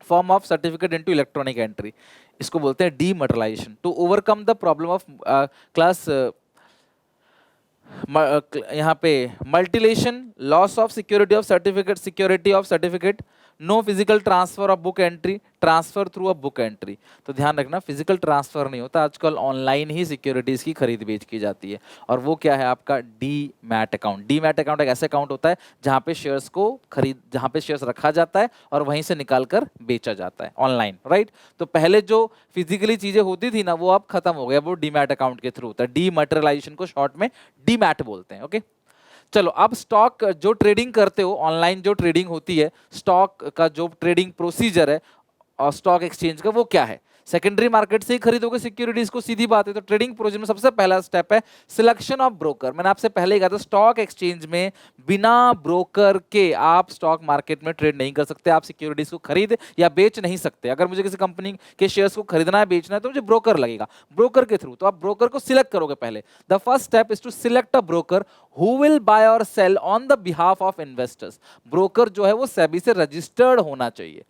A: form of certificate into electronic entry, इसको बोलते हैं dematerialisation. To overcome the problem of class यहाँ पे mutilation, loss of security of certificate, security of certificate, no physical transfer of book entry, transfer through a book entry. तो ध्यान रखना physical transfer नहीं होता, आजकल ऑनलाइन ही सिक्योरिटीज की खरीद बेच की जाती है, और वो क्या है आपका डीमैट अकाउंट। डीमैट अकाउंट एक ऐसा अकाउंट होता है जहाँ पे शेयर्स को जहाँ पे शेयर्स रखा जाता है और वहीं से निकाल कर बेचा जाता है ऑनलाइन, राइट। तो पहले जो फिजिकली चीजें होती थी ना वो अब खत्म हो गया, वो डीमैट अकाउंट के थ्रू होता है, डीमटेरियलाइजेशन को शॉर्ट में डीमैट बोलते हैं, ओके। चलो, अब स्टॉक जो ट्रेडिंग करते हो, ऑनलाइन जो ट्रेडिंग होती है, स्टॉक का जो ट्रेडिंग प्रोसीजर है और स्टॉक एक्सचेंज का, वो क्या है? सेकेंडरी मार्केट से ही खरीदोगे सिक्योरिटीज को, सीधी बात है। तो ट्रेडिंग प्रोसीजर में सबसे पहला स्टेप है सिलेक्शन ऑफ ब्रोकर। मैंने आपसे पहले ही कहा था स्टॉक एक्सचेंज में बिना ब्रोकर के आप स्टॉक मार्केट में ट्रेड नहीं कर सकते, आप सिक्योरिटीज को खरीद या बेच नहीं सकते। अगर मुझे किसी कंपनी के शेयर्स को खरीदना है बेचना है तो मुझे ब्रोकर लगेगा, ब्रोकर के थ्रू। तो आप ब्रोकर को सिलेक्ट करोगे पहले। The first step is to select a broker who will buy or sell on the behalf of investors. Broker जो है वो सेबी से रजिस्टर्ड होना चाहिए।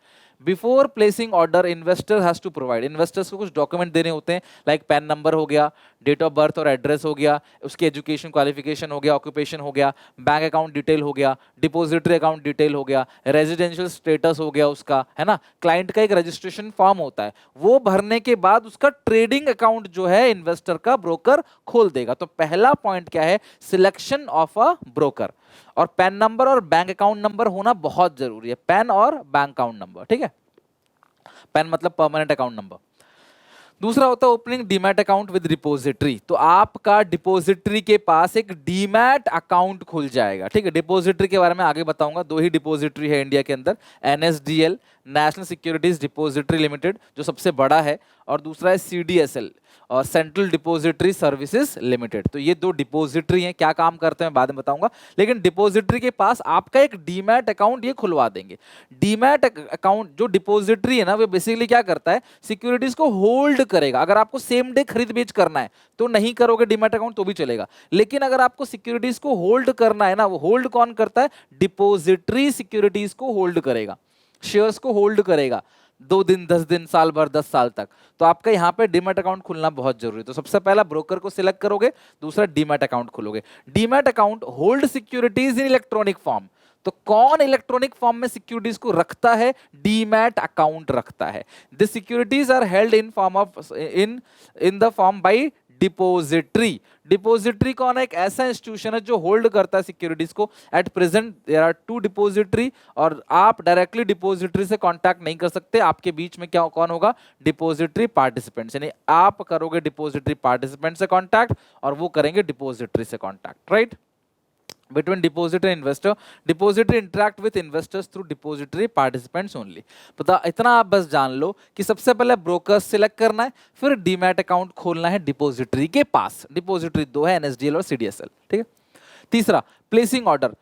A: Before placing order investor has to provide, investors को कुछ डॉक्यूमेंट देने होते हैं, लाइक पैन नंबर हो गया, डेट ऑफ बर्थ और एड्रेस हो गया, उसकी एजुकेशन क्वालिफिकेशन हो गया, ऑक्यूपेशन हो गया, बैंक अकाउंट डिटेल हो गया, डिपॉजिटरी अकाउंट डिटेल हो गया, रेजिडेंशियल स्टेटस हो गया उसका, है ना। क्लाइंट का एक रजिस्ट्रेशन फॉर्म होता है, वो भरने के बाद उसका ट्रेडिंग अकाउंट जो है इन्वेस्टर का ब्रोकर खोल देगा। तो पहला पॉइंट क्या है, सिलेक्शन ऑफ अ ब्रोकर। और पैन नंबर और बैंक अकाउंट नंबर होना बहुत जरूरी है, पैन और बैंक अकाउंट नंबर, ठीक है। पैन मतलब परमानेंट अकाउंट नंबर। दूसरा होता है opening demat account with depository. तो आपका डिपॉजिटरी के पास एक डीमैट अकाउंट खुल जाएगा, ठीक है। डिपॉजिटरी के बारे में आगे बताऊंगा, दो ही डिपॉजिटरी है इंडिया के अंदर, NSDL national securities depository limited जो सबसे बड़ा है, और दूसरा है सीडीएसएल और सेंट्रल डिपॉजिटरी सर्विसेज लिमिटेड। तो ये दो डिपॉजिटरी हैं, क्या काम करते हैं बाद में बताऊंगा। लेकिन डिपॉजिटरी के पास आपका एक डीमैट अकाउंट ये खुलवा देंगे। डीमैट अकाउंट जो डिपॉजिटरी है ना, वो बेसिकली क्या करता है, सिक्योरिटीज को होल्ड करेगा। अगर आपको सेम डे खरीद बेच करना है तो नहीं करोगे डीमैट अकाउंट तो भी चलेगा, लेकिन अगर आपको सिक्योरिटीज को होल्ड करना है ना, वो होल्ड कौन करता है, डिपॉजिटरी सिक्योरिटीज को होल्ड करेगा, शेयर्स को होल्ड करेगा 2 दिन 10 दिन साल भर 10 साल तक। तो आपका यहाँ पे डीमैट अकाउंट खुलना बहुत जरूरी है। तो सबसे पहला ब्रोकर को सिलेक्ट करोगे, दूसरा डीमैट अकाउंट खोलोगे। Demat account hold securities in electronic form. तो कौन इलेक्ट्रॉनिक फॉर्म में सिक्योरिटीज को रखता है, डीमैट अकाउंट रखता है। The securities are held in form of in the form by depository. Depository कौन है, एक ऐसा इंस्टीट्यूशन है जो होल्ड करता है सिक्योरिटीज को। At present there are 2 depository, और आप डायरेक्टली डिपोजिटरी से कांटेक्ट नहीं कर सकते। आपके बीच में क्या कौन होगा, डिपोजिटरी पार्टिसिपेंट्स, यानी आप करोगे डिपोजिटरी पार्टिसिपेंट से कांटेक्ट और वो करेंगे डिपोजिटरी से contact, right. between depositor and investor, depository interact with investors through depository participants only। पता इतना आप बस जान लो कि सबसे पहले ब्रोकर सिलेक्ट करना है, फिर डीमैट अकाउंट खोलना है डिपोजिटरी के पास। डिपोजिटरी 2 है, एनएसडीएल और सीडीएसएल, ठीक है। तीसरा प्लेसिंग ऑर्डर,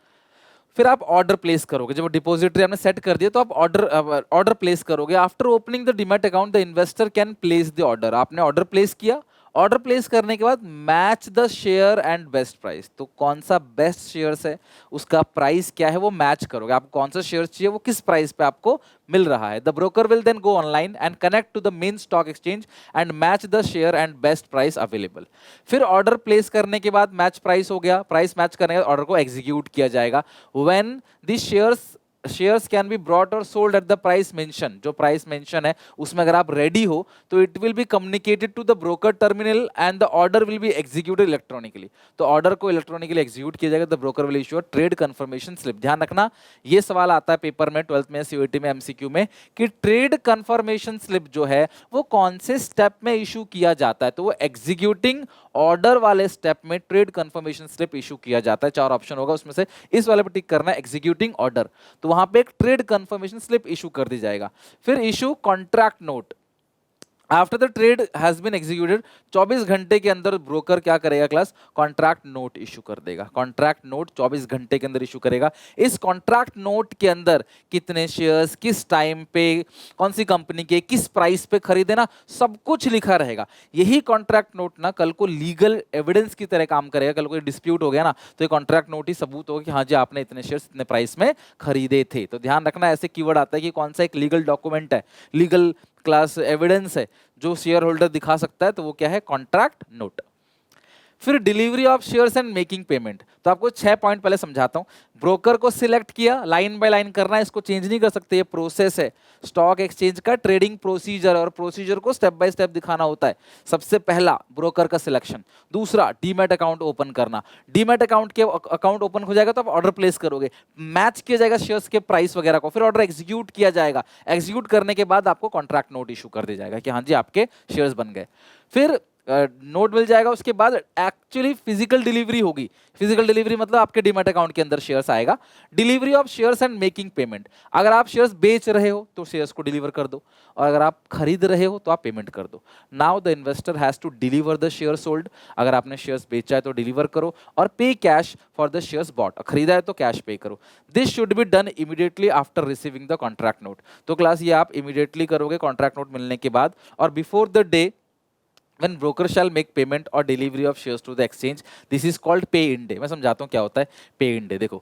A: फिर आप ऑर्डर प्लेस करोगे। जब डिपॉजिटरी आपने सेट कर दिया तो आप ऑर्डर प्लेस करोगे। After opening the demat account the investor can place the order. आपने ऑर्डर प्लेस किया, ऑर्डर प्लेस करने के बाद match the share and best price. तो कौन सा बेस्ट शेयर्स है, उसका प्राइस क्या है, वो मैच करोगे। आपको कौन सा शेयर चाहिए, वो किस प्राइस पे आपको मिल रहा है। The broker will then go online and connect to the main stock exchange and match the share and best price available. फिर ऑर्डर प्लेस करने के बाद मैच प्राइस हो गया, प्राइस मैच करने के बाद ऑर्डर को एग्जीक्यूट किया जाएगा। When the shares can be brought or sold at the price mention, जो प्राइस मेंशन है उसमें अगर आप रेडी हो तो it will be communicated to the broker terminal and the order will be executed electronically. तो ऑर्डर को electronically execute किया जाएगा। The broker will issue trade confirmation slip. ध्यान रखना, ये सवाल आता है पेपर में 12th में, सीयूईटी में, एमसीक्यू में, कि ट्रेड कंफर्मेशन स्लिप जो है वो कौन से स्टेप में इशू किया जाता है। तो वो एग्जीक्यूटिंग ऑर्डर वाले स्टेप में ट्रेड कंफर्मेशन स्लिप इशू किया जाता है। 4 ऑप्शन होगा उसमें से इस वाले पे टिक करना है, एग्जीक्यूटिंग ऑर्डर। तो वहां पे एक ट्रेड कंफर्मेशन स्लिप इशू कर दी जाएगा। फिर issue contract note. After the trade has been executed 24 घंटे के अंदर ब्रोकर क्या करेगा क्लास, कॉन्ट्रैक्ट नोट इशू कर देगा। कॉन्ट्रैक्ट नोट 24 घंटे के अंदर इशू करेगा। इस कॉन्ट्रैक्ट नोट के अंदर कितने शेयर्स, किस टाइम पे, कौन सी कंपनी के, किस प्राइस पे खरीदे ना, सब कुछ लिखा रहेगा। यही कॉन्ट्रैक्ट नोट ना कल को लीगल एविडेंस की तरह काम करेगा। कल को डिस्प्यूट हो गया ना तो ये कॉन्ट्रैक्ट नोट ही सबूत होगा कि हाँ जी आपने इतने शेयर्स इतने प्राइस में खरीदे थे। तो ध्यान रखना, ऐसे कीवर्ड आता है कि कौन सा एक लीगल डॉक्यूमेंट है, लीगल क्लास एविडेंस है जो शेयर होल्डर दिखा सकता है, तो वो क्या है, कॉन्ट्रैक्ट नोट। फिर delivery of shares and making payment. तो आपको 6 पॉइंट पहले समझाता हूं। ब्रोकर को सिलेक्ट किया, लाइन बाय लाइन करना है, इसको चेंज नहीं कर सकते, ये प्रोसेस है। स्टॉक एक्सचेंज का ट्रेडिंग प्रोसीजर, और प्रोसीजर को स्टेप बाय स्टेप दिखाना होता है। सबसे पहला ब्रोकर का सिलेक्शन, दूसरा डीमैट अकाउंट ओपन करना। डीमैट अकाउंट के अकाउंट ओपन हो जाएगा तो आप ऑर्डर प्लेस करोगे, मैच किया जाएगा शेयर्स के प्राइस वगैरह को, फिर ऑर्डर एग्जीक्यूट किया जाएगा। एग्जीक्यूट करने के बाद आपको कॉन्ट्रैक्ट नोट इशू कर दिया जाएगा कि हाँ जी आपके शेयर्स बन गए। फिर नोट मिल जाएगा, उसके बाद एक्चुअली फिजिकल डिलीवरी होगी। फिजिकल डिलीवरी मतलब आपके डीमैट अकाउंट के अंदर शेयर्स आएगा। Delivery of shares and making payment. अगर आप शेयर्स बेच रहे हो तो शेयर्स को डिलीवर कर दो, और अगर आप खरीद रहे हो तो आप पेमेंट कर दो। Now the investor has to deliver the share sold. अगर आपने शेयर्स बेचा है तो डिलीवर करो, और पे cash for the shares bot. खरीदा है तो कैश पे करो। This should be done immediately after receiving the contract note. तो क्लास ये आप इमीडिएटली करोगे कॉन्ट्रैक्ट नोट मिलने के बाद, और before the day when broker shall make payment or delivery of shares to the exchange, this is called pay in day। मैं समझाता हूँ क्या होता है पे इन डे। देखो,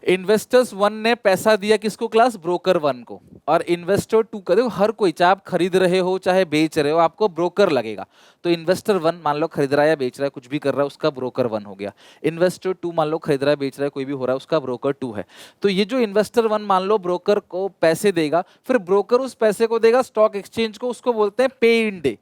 A: इन्वेस्टर्स 1 ने पैसा दिया किसको क्लास, ब्रोकर 1 को, और इन्वेस्टर 2 का, देखो हर कोई, चाहे आप खरीद रहे हो चाहे बेच रहे हो, आपको ब्रोकर लगेगा। तो इन्वेस्टर 1 मान लो खरीद रहा है या बेच रहा है, कुछ भी कर रहा है, उसका ब्रोकर 1 हो गया। इन्वेस्टर 2 मान लो खरीद रहा है बेच रहा है कोई भी हो रहा है, उसका ब्रोकर 2 है। तो ये जो इन्वेस्टर 1 मान लो ब्रोकर को पैसे देगा, फिर ब्रोकर उस पैसे को देगा स्टॉक एक्सचेंज को, उसको बोलते हैं पे इन डे।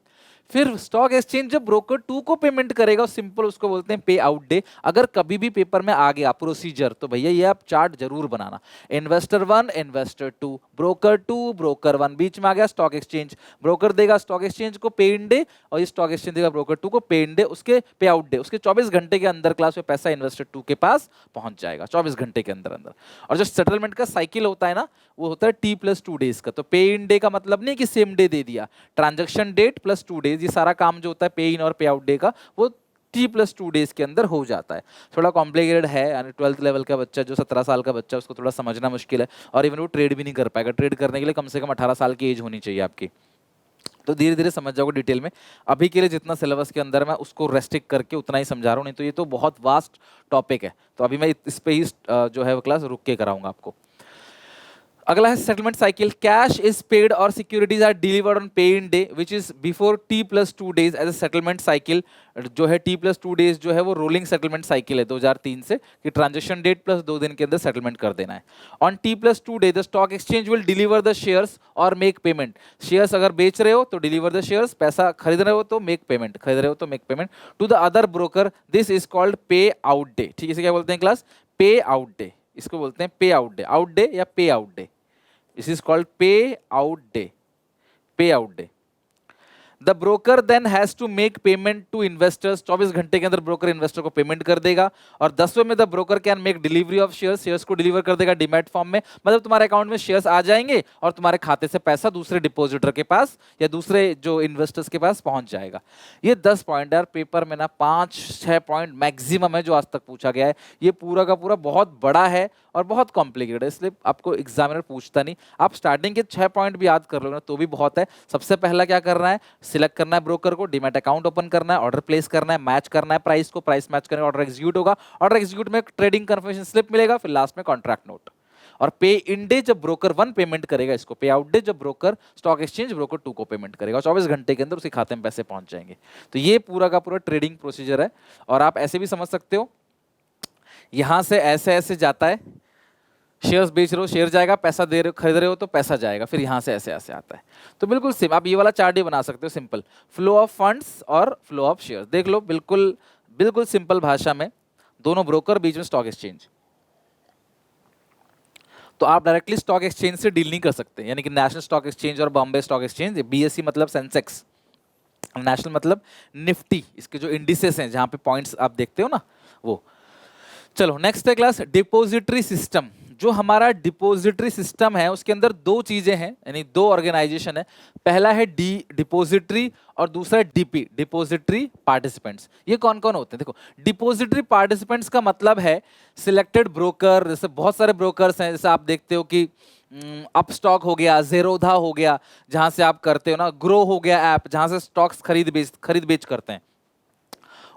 A: फिर स्टॉक एक्सचेंज जब ब्रोकर 2 को पेमेंट करेगा, सिंपल उसको बोलते हैं पे आउट डे। अगर कभी भी पेपर में आ गया प्रोसीजर, तो भैया ये आप चार्ट जरूर बनाना। इन्वेस्टर 1, इन्वेस्टर 2, ब्रोकर 2, ब्रोकर 1, बीच में आ गया स्टॉक एक्सचेंज। ब्रोकर देगा स्टॉक एक्सचेंज को पे इन डे, और ये स्टॉक एक्सचेंज देगा ब्रोकर 2 को पे इन डे, उसके पे आउट डे, उसके 24 घंटे के अंदर क्लास में पैसा इन्वेस्टर 2 के पास पहुंच जाएगा, 24 घंटे के अंदर अंदर। और जो सेटलमेंट का साइकिल होता है ना, वो होता है T+2 डेज का। तो पे इन डे का मतलब नहीं कि सेम डे दे दिया, ट्रांजेक्शन डेट प्लस 2 डेज, ये सारा काम जो होता है पे इन और पे आउट डे का, वो T+2 डेज के अंदर हो जाता है। थोड़ा कॉम्प्लिकेटेड है, यानी 12th लेवल का बच्चा, जो 17 साल का बच्चा, उसको थोड़ा समझना मुश्किल है, और इवन वो ट्रेड भी नहीं कर पाएगा। ट्रेड करने के लिए कम से कम 18 साल की एज होनी चाहिए आपकी। तो धीरे धीरे समझ जाओगे डिटेल में। अभी के लिए जितना सिलेबस के अंदर मैं उसको रेस्ट्रिक्ट करके उतना ही समझा रहा हूँ, नहीं तो ये तो बहुत वास्ट टॉपिक है। तो अभी मैं इस पे ही जो है वो क्लास रुक के कराऊंगा आपको। अगला है settlement cycle. Cash is paid और securities are delivered on pay in day which is before T+2 days as a settlement cycle. जो है T+2 डेज जो है वो रोलिंग सेटलमेंट साइकिल है 2003 से, कि ट्रांजेक्शन डेट प्लस 2 दिन के अंदर सेटलमेंट कर देना है। On T+2 day the stock exchange will deliver the shares और मेक पेमेंट। शेयर्स अगर बेच रहे हो तो डिलीवर द शेयर्स, पैसा खरीद रहे हो तो मेक पेमेंट, खरीद रहे हो तो make payment to the other broker. This is called pay out day. ठीक है, इसे क्या बोलते हैं क्लास? पे आउट डे। इसको बोलते हैं पे आउट डे, आउट डे या पे out day. This is called pay out day. Pay out day. The broker then has to make payment to investors. 24 घंटे के अंदर ब्रोकर इन्वेस्टर को पेमेंट कर देगा। और 10वें में the broker can make delivery of shares, shares को डिलीवर कर देगा डीमैट फॉर्म में। मतलब तुम्हारे अकाउंट में शेयर्स आ जाएंगे और तुम्हारे खाते से पैसा दूसरे डिपॉजिटर के पास या दूसरे जो इन्वेस्टर्स के पास पहुंच जाएगा। ये 10 पॉइंट यार, पेपर में ना 5-6 पॉइंट मैक्सिमम है जो आज तक पूछा गया है। ये पूरा का पूरा बहुत बड़ा है और बहुत कॉम्प्लिकेटेड है, इसलिए आपको एग्जामिनर पूछता नहीं। आप स्टार्टिंग के 6 पॉइंट भी याद कर लो ना तो भी बहुत है। सबसे पहला क्या करना है? सिलेक्ट करना है ब्रोकर को, डीमैट अकाउंट ओपन करना है, ऑर्डर प्लेस करना है, मैच करना है प्राइस को, प्राइस मैच करने ऑर्डर एग्जीक्यूट होगा, ऑर्डर एग्जीक्यूट में ट्रेडिंग कंफर्मेशन स्लिप मिलेगा, फिर लास्ट में कॉन्ट्रैक्ट नोट। और पे इन डे जब ब्रोकर 1 पेमेंट करेगा इसको, पे आउट डे जब ब्रोकर स्टॉक एक्सचेंज ब्रोकर 2 को पेमेंट करेगा, 24 घंटे के अंदर उसके खाते में पैसे पहुंच जाएंगे। तो ये पूरा का पूरा ट्रेडिंग प्रोसीजर है। और आप ऐसे भी समझ सकते हो, यहां से ऐसे ऐसे जाता है, शेयर्स बेच रहे हो शेयर जाएगा, पैसा दे रहे हो खरीद रहे हो तो पैसा जाएगा, फिर यहाँ से ऐसे ऐसे आता है। तो बिल्कुल सिम आप ये वाला चार्ट ही बना सकते हो, सिंपल फ्लो ऑफ फंड्स और फ्लो ऑफ शेयर्स। देख लो, बिल्कुल बिल्कुल सिंपल भाषा में, दोनों ब्रोकर बीच में स्टॉक एक्सचेंज। तो आप डायरेक्टली स्टॉक एक्सचेंज से डील नहीं कर सकते, यानी कि नेशनल स्टॉक एक्सचेंज और बॉम्बे स्टॉक एक्सचेंज, BSE मतलब सेंसेक्स, नेशनल मतलब निफ्टी, इसके जो इंडिसेस हैं जहां पे पॉइंट्स आप देखते हो ना वो। चलो नेक्स्ट है क्लास डिपॉजिटरी सिस्टम। जो हमारा डिपॉजिटरी सिस्टम है उसके अंदर 2 चीजें हैं, यानी 2 ऑर्गेनाइजेशन है। पहला है डिपॉजिटरी और दूसरा है DP, डिपॉजिटरी पार्टिसिपेंट्स। ये कौन कौन होते हैं? देखो, डिपॉजिटरी पार्टिसिपेंट्स का मतलब है सिलेक्टेड ब्रोकर, जैसे बहुत सारे ब्रोकर्स हैं, जैसे आप देखते हो कि अपस्टॉक हो गया, जेरोधा हो गया जहां से आप करते हो ना, ग्रो हो गया ऐप जहां से स्टॉक्स खरीद बेच करते हैं,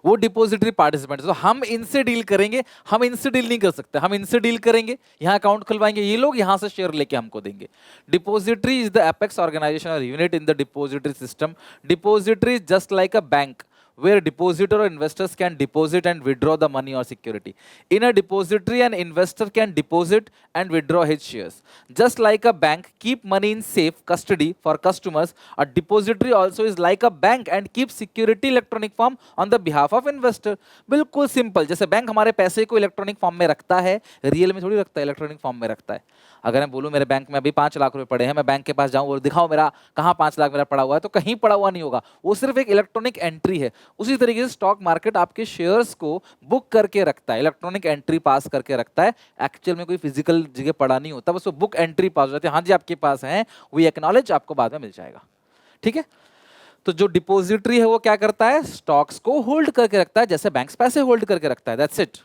A: वो डिपॉजिटरी पार्टिसिपेंट्स। तो हम इनसे डील करेंगे, हम इनसे डील नहीं कर सकते, हम इनसे डील करेंगे, यहाँ अकाउंट खुलवाएंगे, ये लोग यहाँ से शेयर लेके हमको देंगे। Depository is the apex organisation or unit in the depository system. Depository is just like a bank where depositor or investors can deposit and withdraw the money or security. In a depository, an investor can deposit and withdraw his shares. Just like a bank keep money in safe custody for customers, a depository also is like a bank and keeps security electronic form on the behalf of investor. बिल्कुल simple, जैसे bank हमारे पैसे को electronic form में रखता है, real में थोड़ी रखता है, इलेक्ट्रॉनिक फॉर्म में रखता है। अगर मैं बोलूँ मेरे बैंक में अभी 5 लाख रुपए पड़े हैं, मैं बैंक के पास जाऊँ और दिखाओ मेरा कहाँ 5 लाख मेरा पड़ा हुआ है, तो कहीं पड़ा हुआ नहीं होगा, वो सिर्फ एक इलेक्ट्रॉनिक एंट्री है। उसी तरीके से स्टॉक मार्केट आपके शेयर्स को बुक करके रखता है, इलेक्ट्रॉनिक एंट्री पास करके रखता है। एक्चुअल में कोई फिजिकल जगह पड़ा नहीं होता, बस वो बुक एंट्री पास हो जाती है, हाँ जी आपके पास है, वी एक्नॉलेज, आपको बाद में मिल जाएगा। ठीक है, तो जो डिपॉजिटरी है वो क्या करता है? स्टॉक्स को होल्ड करके रखता है, जैसे बैंक्स पैसे होल्ड करके रखता है। That's it.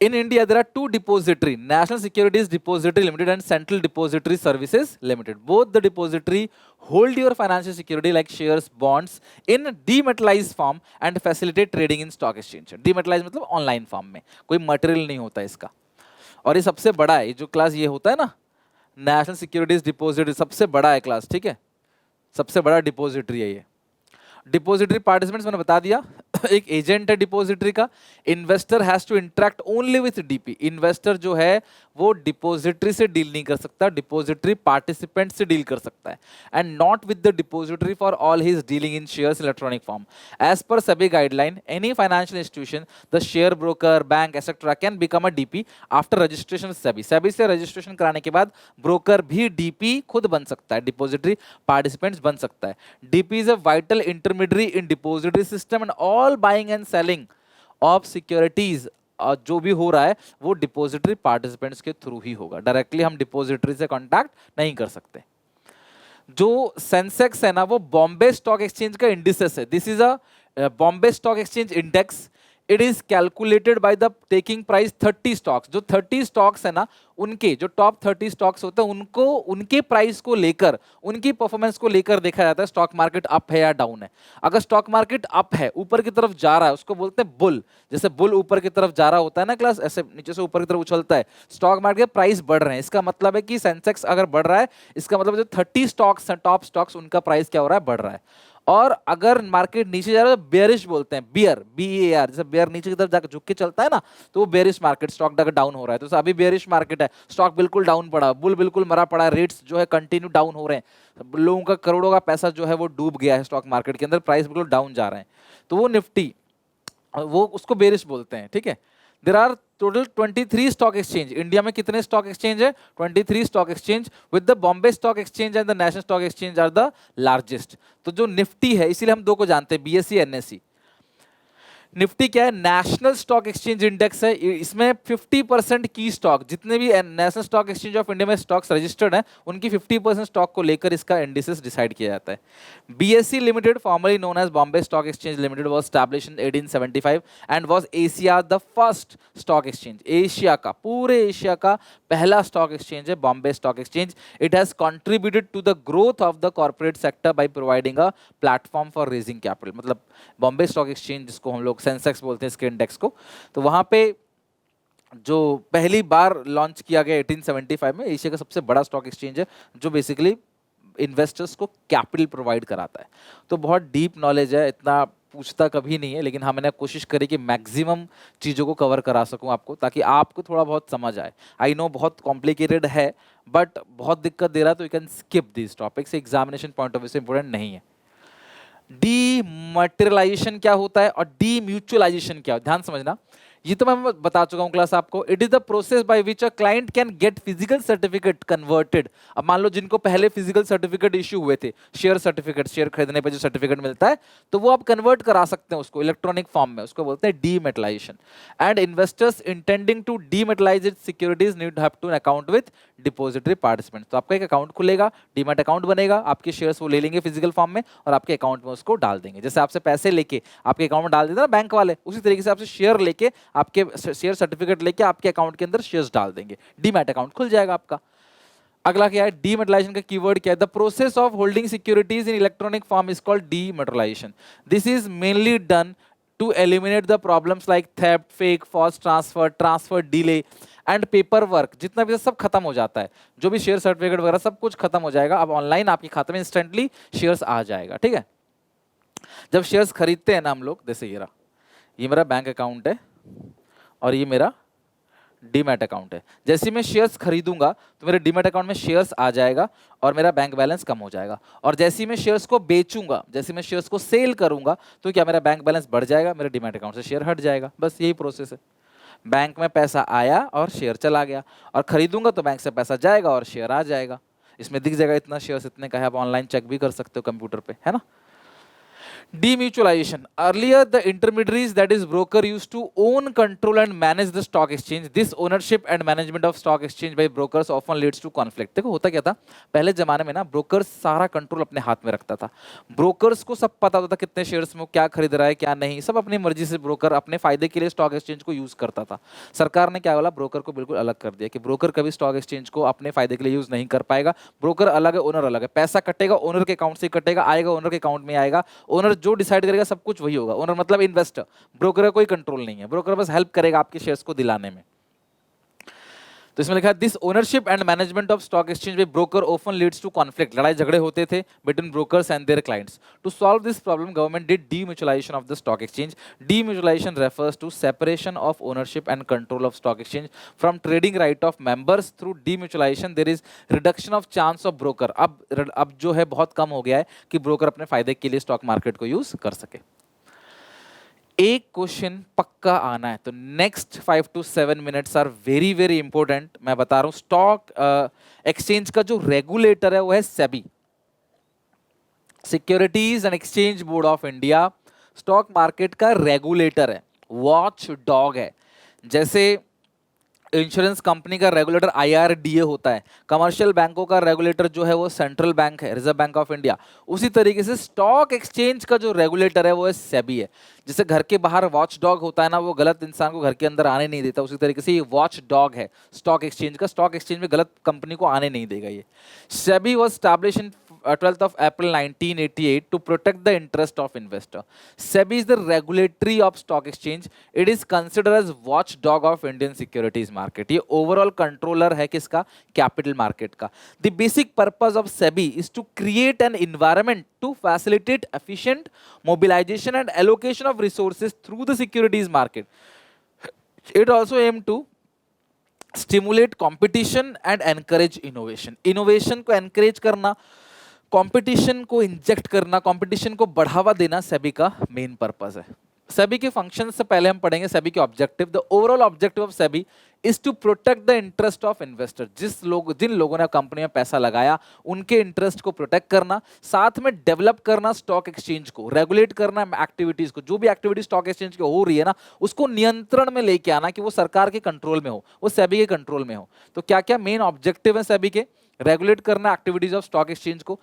A: In India, there are 2 depository, National Securities Depository Limited and Central Depository Services Limited. Both the depository hold your financial security like shares, bonds in dematerialized form and facilitate trading in stock exchange. Dematerialized मतलब online form में, कोई material नहीं होता इसका। और ये सबसे बड़ा है, जो क्लास ये होता है ना, नेशनल सिक्योरिटीज डिपॉजिटरी, सबसे बड़ा है क्लास। ठीक है, सबसे बड़ा डिपॉजिटरी है ये। डिपॉजिटरी पार्टिसिपेंट्स मैंने बता दिया, एक एजेंट है डिपॉजिटरी का, investor has to interact only with DP. Investor जो है वो डिपॉजिटरी से डील नहीं कर सकता, डिपॉजिटरी पार्टिसिपेंट से डील कर सकता है, and not with the depository for all his dealing in shares electronic form. As per सभी guideline any financial institution, the share broker, bank etcetera can become a DP after registration SEBI. SEBI से registration कराने के बाद broker भी DP खुद बन सकता है, डिपॉजिटरी पार्टिसिपेंट्स बन सकता है। DP is a vital intermediary in depository system and all buying and selling of securities जो भी हो रहा है वो डिपॉजिटरी पार्टिसिपेंट्स के थ्रू ही होगा, डायरेक्टली हम डिपॉजिटरी से कांटेक्ट नहीं कर सकते। जो सेंसेक्स है ना वो बॉम्बे स्टॉक एक्सचेंज का इंडिसेस है। This is a Bombay Stock exchange index. It is calculated by the taking price 30 stocks. जो 30 स्टॉक्स है ना उनके जो टॉप 30 स्टॉक्स होते हैं उनको उनके प्राइस को लेकर उनकी परफॉर्मेंस को लेकर देखा जाता है स्टॉक मार्केट अप है या डाउन है। अगर स्टॉक मार्केट अप है, ऊपर की तरफ जा रहा है, उसको बोलते हैं बुल। जैसे बुल ऊपर की तरफ जा रहा होता है ना क्लास, ऐसे नीचे से ऊपर की तरफ उछलता है, स्टॉक मार्केट प्राइस बढ़ रहे हैं, इसका मतलब है कि सेंसेक्स अगर बढ़ रहा है, इसका मतलब जो 30 स्टॉक्स हैं टॉप स्टॉक्स उनका प्राइस क्या हो रहा है, बढ़ रहा है। और अगर मार्केट नीचे जा रहा है तो बेयरिश बोलते हैं, बियर, BEAR। जैसे बियर नीचे की तरफ जाकर झुक के चलता है ना तो वो बेयरिश मार्केट, स्टॉक अगर डाउन हो रहा है तो अभी बेयरिश मार्केट है, स्टॉक बिल्कुल डाउन पड़ा, बुल बिल्कुल मरा पड़ा है, रेट्स जो है कंटिन्यू डाउन हो रहे हैं, लोगों का करोड़ों का पैसा जो है वो डूब गया है स्टॉक मार्केट के अंदर, प्राइस बिल्कुल डाउन जा रहे हैं, तो वो निफ्टी, वो उसको बेरिश बोलते हैं। ठीक है, there are total 23 stock exchange. India में कितने स्टॉक एक्सचेंज है? 23 stock exchange, with the Bombay Stock exchange and the National Stock exchange are the largest. तो जो निफ्टी है, इसीलिए हम दो को जानते हैं, BSE NSE। निफ्टी क्या है? नेशनल स्टॉक एक्सचेंज इंडेक्स है। इसमें 50% की स्टॉक, जितने भी national Stock exchange of India में स्टॉक्स रजिस्टर्ड हैं उनकी 50% स्टॉक को लेकर इसका इंडिसेस डिसाइड किया जाता है। BSE Limited, formerly known as Bombay Stock Exchange Limited, was established in 1875 and was Asia the first stock exchange. Asia का, पूरे एशिया का पहला स्टॉक एक्सचेंज है Bombay Stock Exchange. It has contributed to the growth of the corporate sector by providing a platform for raising capital. मतलब Bombay Stock exchange, जिसको हम लोग Sensex बोलते हैं इसके इंडेक्स को, तो वहां पे जो पहली बार लॉन्च किया गया 1875 में, एशिया का सबसे बड़ा स्टॉक एक्सचेंज है जो बेसिकली इन्वेस्टर्स को कैपिटल प्रोवाइड कराता है। तो बहुत डीप नॉलेज है, इतना पूछता कभी नहीं है, लेकिन हाँ मैंने कोशिश करी कि मैक्सिमम चीज़ों को कवर करा सकूं आपको, ताकि आपको थोड़ा बहुत समझ आए। आई नो बहुत कॉम्प्लिकेटेड है, बट बहुत दिक्कत दे रहा है तो you can skip this topics, examination point of view से इंपॉर्टेंट नहीं है। डीमटेरियलाइजेशन क्या होता है और डीम्यूचुअलाइजेशन क्या है, ध्यान समझना। ये तो मैं बता चुका हूं क्लास आपको। It is the process by which a client can get physical certificate converted. अब मान लो जिनको पहले फिजिकल सर्टिफिकेट इश्यू हुए थे, शेयर सर्टिफिकेट, शेयर खरीदने पे जो सर्टिफिकेट मिलता है, तो वो आप कन्वर्ट करा सकते हैं उसको इलेक्ट्रॉनिक फॉर्म में, उसको बोलते हैं dematerialisation. And investors intending to dematerialise its securities need have to account with depository participant. तो आपका एक अकाउंट खुलेगा, डीमेट अकाउंट बनेगा, आपके शेयर्स वो ले लेंगे फिजिकल फॉर्म में और आपके अकाउंट में उसको डाल देंगे। जैसे आपसे पैसे लेके आपके अकाउंट में डाल देते हैं ना बैंक वाले, उसी तरीके से आपसे शेयर लेके, आपके शेयर सर्टिफिकेट लेके आपके अकाउंट के अंदर शेयर्स डाल देंगे, डीमैट अकाउंट खुल जाएगा आपका। अगला क्या है? डीमेटलाइजेशन का कीवर्ड क्या है? The process of holding securities in electronic form is called dematerialisation. This is mainly done to eliminate the problems like theft, fake, false transfer, transfer delay and paperwork। जितना भी सब खत्म हो जाता है, जो भी शेयर सर्टिफिकेट वगैरह सब कुछ खत्म हो जाएगा। अब ऑनलाइन आपके खाते में इंस्टेंटली शेयर्स आ जाएगा। ठीक है, जब शेयर्स खरीदते हैं ना हम लोग, जैसे ये मेरा बैंक अकाउंट है और ये मेरा डीमैट अकाउंट है। जैसे ही मैं शेयर्स खरीदूंगा तो मेरे डीमैट अकाउंट में शेयर्स आ जाएगा और मेरा बैंक बैलेंस कम हो जाएगा। और जैसे ही मैं शेयर्स को बेचूंगा, जैसे मैं शेयर्स को सेल करूंगा, तो क्या मेरा बैंक बैलेंस बढ़ जाएगा, मेरे डीमैट अकाउंट से शेयर हट जाएगा। बस यही प्रोसेस है। बैंक में पैसा आया और शेयर चला गया, और खरीदूंगा तो बैंक से पैसा जाएगा और शेयर आ जाएगा। इसमें दिख जाएगा इतना शेयर्स इतने का है, आप ऑनलाइन चेक भी कर सकते हो कंप्यूटर पे, है ना। Demutualization. Earlier, the intermediaries, that is broker, used to own, control and manage the stock exchange. This ownership and management of stock exchange by brokers often leads to conflict. देखो होता क्या था, पहले जमाने में ना ब्रोकर सारा कंट्रोल अपने हाथ में रखता था। ब्रोकर्स को सब पता होता था कितने शेयर्स में क्या खरीद रहा है क्या नहीं, सब अपनी मर्जी से ब्रोकर अपने फायदे के लिए स्टॉक एक्सचेंज को यूज करता था। सरकार ने क्या बोला, ब्रोकर को बिल्कुल अलग कर दिया कि ब्रोकर कभी स्टॉक एक्सचेंज को अपने फायदे के लिए यूज नहीं कर पाएगा। ब्रोकर अलग है, ओनर अलग है। पैसा कटेगा ओनर के अकाउंट से ही कटेगा, आएगा ओनर के अकाउंट में आएगा। ओनर जो डिसाइड करेगा सब कुछ वही होगा। ओनर मतलब इन्वेस्टर, ब्रोकर का कोई कंट्रोल नहीं है। ब्रोकर बस हेल्प करेगा आपके शेयर्स को दिलाने में। तो इसमें लिखा है this ownership and management of stock exchange with broker often leads to conflict, लड़ाई झगड़े होते थे between brokers and their clients. To solve this problem government did demutualisation of the stock exchange. Demutualisation refers to separation of ownership and control of stock exchange from trading right of members. Through demutualisation there is reduction of chance of broker. अब जो है बहुत कम हो गया है कि broker अपने फायदे के लिए स्टॉक मार्केट को यूज कर सके. एक क्वेश्चन पक्का आना है, तो next 5 to 7 minutes are very very important. मैं बता रहा हूं स्टॉक एक्सचेंज का जो रेगुलेटर है वो है SEBI, securities and exchange board of India. Stock market का रेगुलेटर है, वॉच डॉग है. जैसे इंश्योरेंस कंपनी का रेगुलेटर IRDA होता है, कमर्शियल बैंकों का रेगुलेटर जो है वो सेंट्रल बैंक है, रिजर्व बैंक ऑफ इंडिया. उसी तरीके से स्टॉक एक्सचेंज का जो रेगुलेटर है वो है सेबी है. जैसे घर के बाहर वॉच डॉग होता है ना, वो गलत इंसान को घर के अंदर आने नहीं देता, उसी तरीके से ये वॉच डॉग है स्टॉक एक्सचेंज का. स्टॉक एक्सचेंज में गलत कंपनी को आने नहीं देगा ये. SEBI was established in 12th of April 1988 to protect the interest of investor. SEBI is the regulatory of stock exchange. It is considered as watchdog of Indian securities market. ये overall controller है किसका? Capital market का. The basic purpose of SEBI is to create an environment to facilitate efficient mobilization and allocation of resources through the securities market. It also aims to stimulate competition and encourage innovation. Innovation को encourage करना, competition को inject करना, competition को बढ़ावा देना सेबी का main purpose है. सेबी के फंक्शन से पहले हम पढ़ेंगे सेबी के objective. The overall objective of SEBI is to protect the interest of investor. जिन लोगों ने कंपनी में पैसा लगाया उनके इंटरेस्ट को प्रोटेक्ट करना, साथ में डेवलप करना स्टॉक एक्सचेंज को, रेगुलेट करना एक्टिविटीज को. जो भी एक्टिविटी स्टॉक एक्सचेंज की हो रही है ना, उसको नियंत्रण में लेके आना कि वो सरकार के कंट्रोल में हो, वो सेबी के कंट्रोल में हो. तो क्या क्या मेन ऑब्जेक्टिव है सेबी के? रेगुलेट करना एक्टिविटीज ऑफ स्टॉक एक्सचेंज को,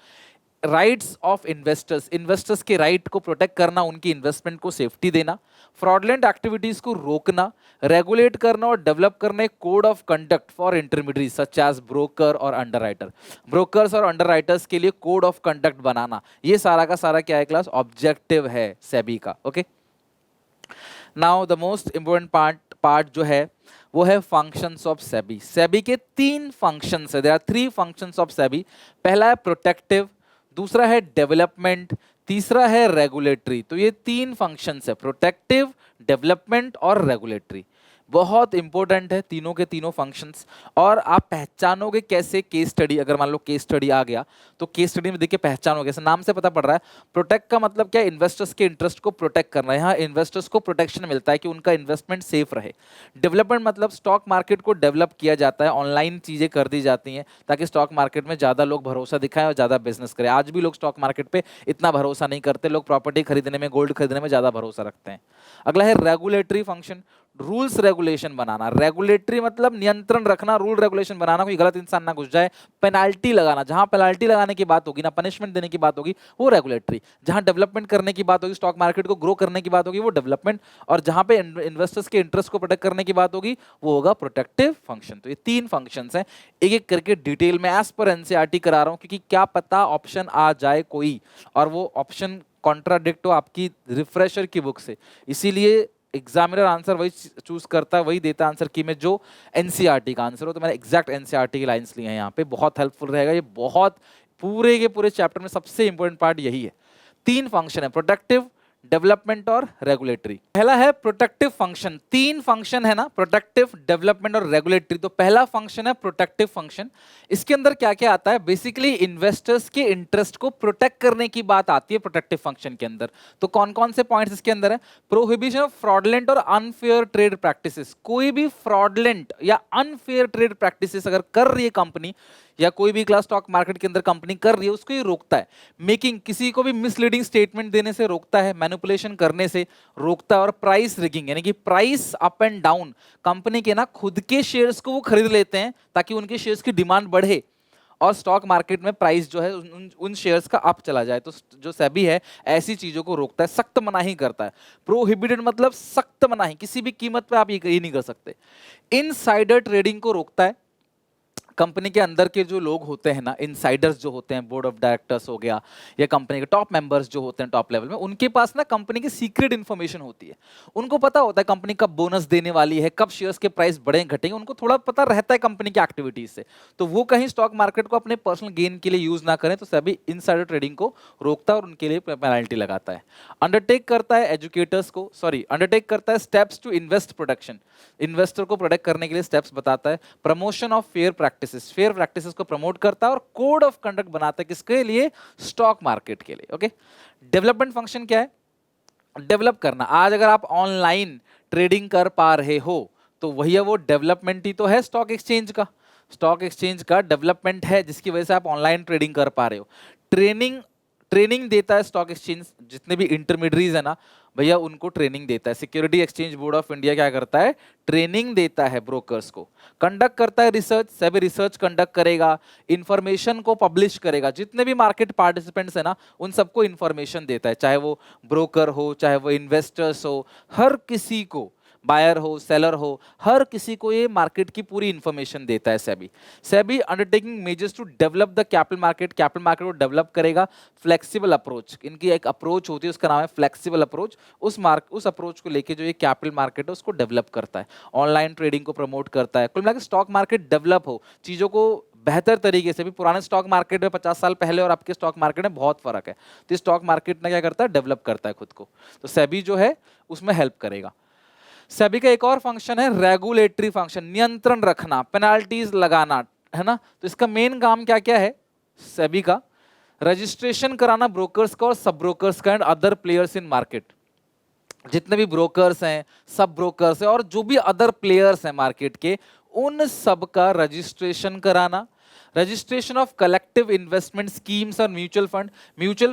A: राइट्स ऑफ इन्वेस्टर्स, इन्वेस्टर्स के राइट को प्रोटेक्ट करना, उनकी इन्वेस्टमेंट को सेफ्टी देना, फ्रॉडलेंट एक्टिविटीज को रोकना, रेगुलेट करना और डेवलप करना एक code of conduct for intermediate such as broker और अंडरराइटर. ब्रोकर्स और अंडरराइटर्स के लिए कोड ऑफ कंडक्ट बनाना, ये सारा का सारा क्या है क्लास? ऑब्जेक्टिव है सेबी का. Okay, now the most important part जो है वो है फंक्शंस ऑफ सेबी. सेबी के 3 फंक्शंस है. There are 3 functions of SEBI. पहला है प्रोटेक्टिव, दूसरा है डेवलपमेंट, तीसरा है रेगुलेटरी. तो ये 3 फंक्शंस है, प्रोटेक्टिव, डेवलपमेंट और रेगुलेटरी. बहुत इंपॉर्टेंट है तीनों के तीनों फंक्शंस. और आप पहचानोगे कैसे? केस स्टडी, अगर मान लो केस स्टडी आ गया तो केस स्टडी में देखिए पहचानोगे. जैसे नाम से पता पड़ रहा है, प्रोटेक्ट का मतलब क्या? इन्वेस्टर्स के इंटरेस्ट को प्रोटेक्ट करना. यहाँ इन्वेस्टर्स को प्रोटेक्शन मिलता है कि उनका इन्वेस्टमेंट सेफ रहे. डेवलपमेंट मतलब स्टॉक मार्केट को डेवलप किया जाता है, ऑनलाइन चीजें कर दी जाती हैं ताकि स्टॉक मार्केट में ज्यादा लोग भरोसा दिखाएं और ज्यादा बिजनेस करें. आज भी लोग स्टॉक मार्केट पे इतना भरोसा नहीं करते, लोग प्रॉपर्टी खरीदने में, गोल्ड खरीदने में ज्यादा भरोसा रखते हैं. अगला है रेगुलेटरी फंक्शन, रूल्स रेगुलेशन बनाना. रेगुलेटरी मतलब नियंत्रण रखना, रूल रेगुलेशन बनाना, कोई गलत इंसान ना घुस जाए. पेनाल्टी लगाना, जहां पेनाल्टी लगाने की बात होगी ना, पनिशमेंट देने की बात होगी, वो रेगुलेटरी. जहां डेवलपमेंट करने की बात होगी, स्टॉक मार्केट को ग्रो करने की बात होगी, वो डेवलपमेंट. और जहां पे इन्वेस्टर्स के इंटरेस्ट को प्रोटेक्ट करने की बात होगी, वो होगा प्रोटेक्टिव फंक्शन. तो ये 3 फंक्शंस हैं. एक एक करके डिटेल में एज पर एनसीईआरटी करा रहा हूं, क्योंकि क्या पता ऑप्शन आ जाए कोई और वो ऑप्शन कॉन्ट्राडिक्ट हो आपकी रिफ्रेशर की बुक से. इसीलिए एग्जामिनर आंसर वही चूज करता है, वही देता है आंसर की में जो एनसीईआरटी का आंसर हो. तो मैंने एग्जैक्ट एनसीईआरटी की लाइंस ली हैं यहाँ पे, बहुत हेल्पफुल रहेगा ये. बहुत पूरे के पूरे चैप्टर में सबसे इंपॉर्टेंट पार्ट यही है. 3 फंक्शन है, प्रोटेक्टिव, डेवलपमेंट और रेगुलेटरी. पहला है प्रोटेक्टिव फंक्शन. 3 फंक्शन है ना, प्रोटेक्टिव, डेवलपमेंट और रेगुलेटरी. तो पहला फंक्शन है प्रोटेक्टिव फंक्शन. इसके अंदर क्या क्या आता है? बेसिकली इन्वेस्टर्स के इंटरेस्ट को प्रोटेक्ट करने की बात आती है प्रोटेक्टिव फंक्शन के अंदर. तो कौन कौन से पॉइंट्स इसके अंदर है? प्रोहिबिशन ऑफ फ्रॉडलेंट और अनफेयर ट्रेड प्रैक्टिसेस. कोई भी फ्रॉडलेंट या अनफेयर ट्रेड प्रैक्टिसेस अगर कर रही है कंपनी, या कोई भी क्लास स्टॉक मार्केट के अंदर कंपनी कर रही है, उसको ये रोकता है. मेकिंग, किसी को भी मिसलीडिंग स्टेटमेंट देने से रोकता है, मैनिपुलेशन करने से रोकता है. और प्राइस रिगिंग यानी कि price up and down, company के ना खुद के शेयर्स को वो खरीद लेते हैं ताकि उनके शेयर्स की डिमांड बढ़े और स्टॉक मार्केट में प्राइस जो है उन शेयर्स का अप चला जाए. तो जो सेबी है ऐसी चीजों को रोकता है, सख्त मनाही करता है. प्रोहिबिटेड मतलब सख्त मनाही, किसी भी कीमत पे आप ये नहीं कर सकते. इनसाइडर ट्रेडिंग को रोकता है. कंपनी के अंदर के जो लोग होते हैं ना, इनसाइडर्स जो होते हैं, बोर्ड ऑफ डायरेक्टर्स हो गया या कंपनी के टॉप मेंबर्स जो होते हैं टॉप लेवल में, उनके पास ना कंपनी की सीक्रेट इन्फॉर्मेशन होती है। उनको पता होता है कंपनी कब बोनस देने वाली है, कब शेयर्स के प्राइस बढ़े घटेंगे, उनको थोड़ा पता रहता है कंपनी की एक्टिविटीज से। तो वो कहीं स्टॉक मार्केट को अपने पर्सनल गेन के लिए यूज ना करें, तो सभी इनसाइडर ट्रेडिंग को रोकता है और उनके लिए पेनल्टी लगाता है। अंडरटेक करता है एजुकेटर्स को, सॉरी अंडरटेक करता है steps to invest protection, investor को प्रोटेक्ट करने के लिए स्टेप्स बताता है। प्रमोशन ऑफ फेयर प्रैक्टिसेस को प्रमोट करता है और कोड ऑफ कंडक्ट बनाता है, किसके लिए? स्टॉक मार्केट के लिए। ओके, डेवलपमेंट फंक्शन क्या है? डेवलप करना। आज अगर आप ऑनलाइन ट्रेडिंग कर पा रहे हो तो वही है, वो डेवलपमेंट ही तो है स्टॉक एक्सचेंज का। स्टॉक एक्सचेंज का डेवलपमेंट है जिसकी वजह से आप ऑनलाइन ट्रेडिंग कर पा रहे हो। ट्रेनिंग देता है स्टॉक एक्सचेंज, जितने भी इंटरमीडियरीज है ना भैया, उनको ट्रेनिंग देता है। Security exchange board of India क्या करता है? ट्रेनिंग देता है ब्रोकर्स को। कंडक्ट करता है रिसर्च, सभी रिसर्च कंडक्ट करेगा, इंफॉर्मेशन को पब्लिश करेगा। जितने भी मार्केट पार्टिसिपेंट्स है ना, उन सबको इंफॉर्मेशन देता है, चाहे वो ब्रोकर हो, चाहे वो इन्वेस्टर्स हो, हर किसी को, बायर हो, सेलर हो, हर किसी को ये मार्केट की पूरी इंफॉर्मेशन देता है SEBI. SEBI undertaking measures to develop the capital market को डेवलप करेगा। फ्लेक्सिबल अप्रोच, इनकी एक अप्रोच होती है, उसका नाम है फ्लेक्सिबल अप्रोच। उस अप्रोच को लेके जो ये कैपिटल मार्केट है उसको डेवलप करता है, ऑनलाइन ट्रेडिंग को प्रमोट करता है। कुल मिला के स्टॉक मार्केट डेवलप हो, चीजों को बेहतर तरीके से। भी पुराने स्टॉक मार्केट में 50 साल पहले और आपके स्टॉक मार्केट में बहुत फर्क है, तो स्टॉक मार्केट ने क्या करता है? डेवलप करता है खुद को। तो सेबी जो है उसमें हेल्प करेगा। सेबी का एक और फंक्शन है रेगुलेटरी फंक्शन, नियंत्रण रखना, पेनाल्टीज लगाना, है ना। तो इसका मेन काम क्या क्या है सेबी का? रजिस्ट्रेशन कराना ब्रोकर्स का और सब ब्रोकर्स का and other players in market. जितने भी ब्रोकर्स हैं, सब ब्रोकर्स हैं और जो भी अदर प्लेयर्स हैं मार्केट के, उन सब का रजिस्ट्रेशन कराना। Registration of collective investment schemes और म्यूचुअल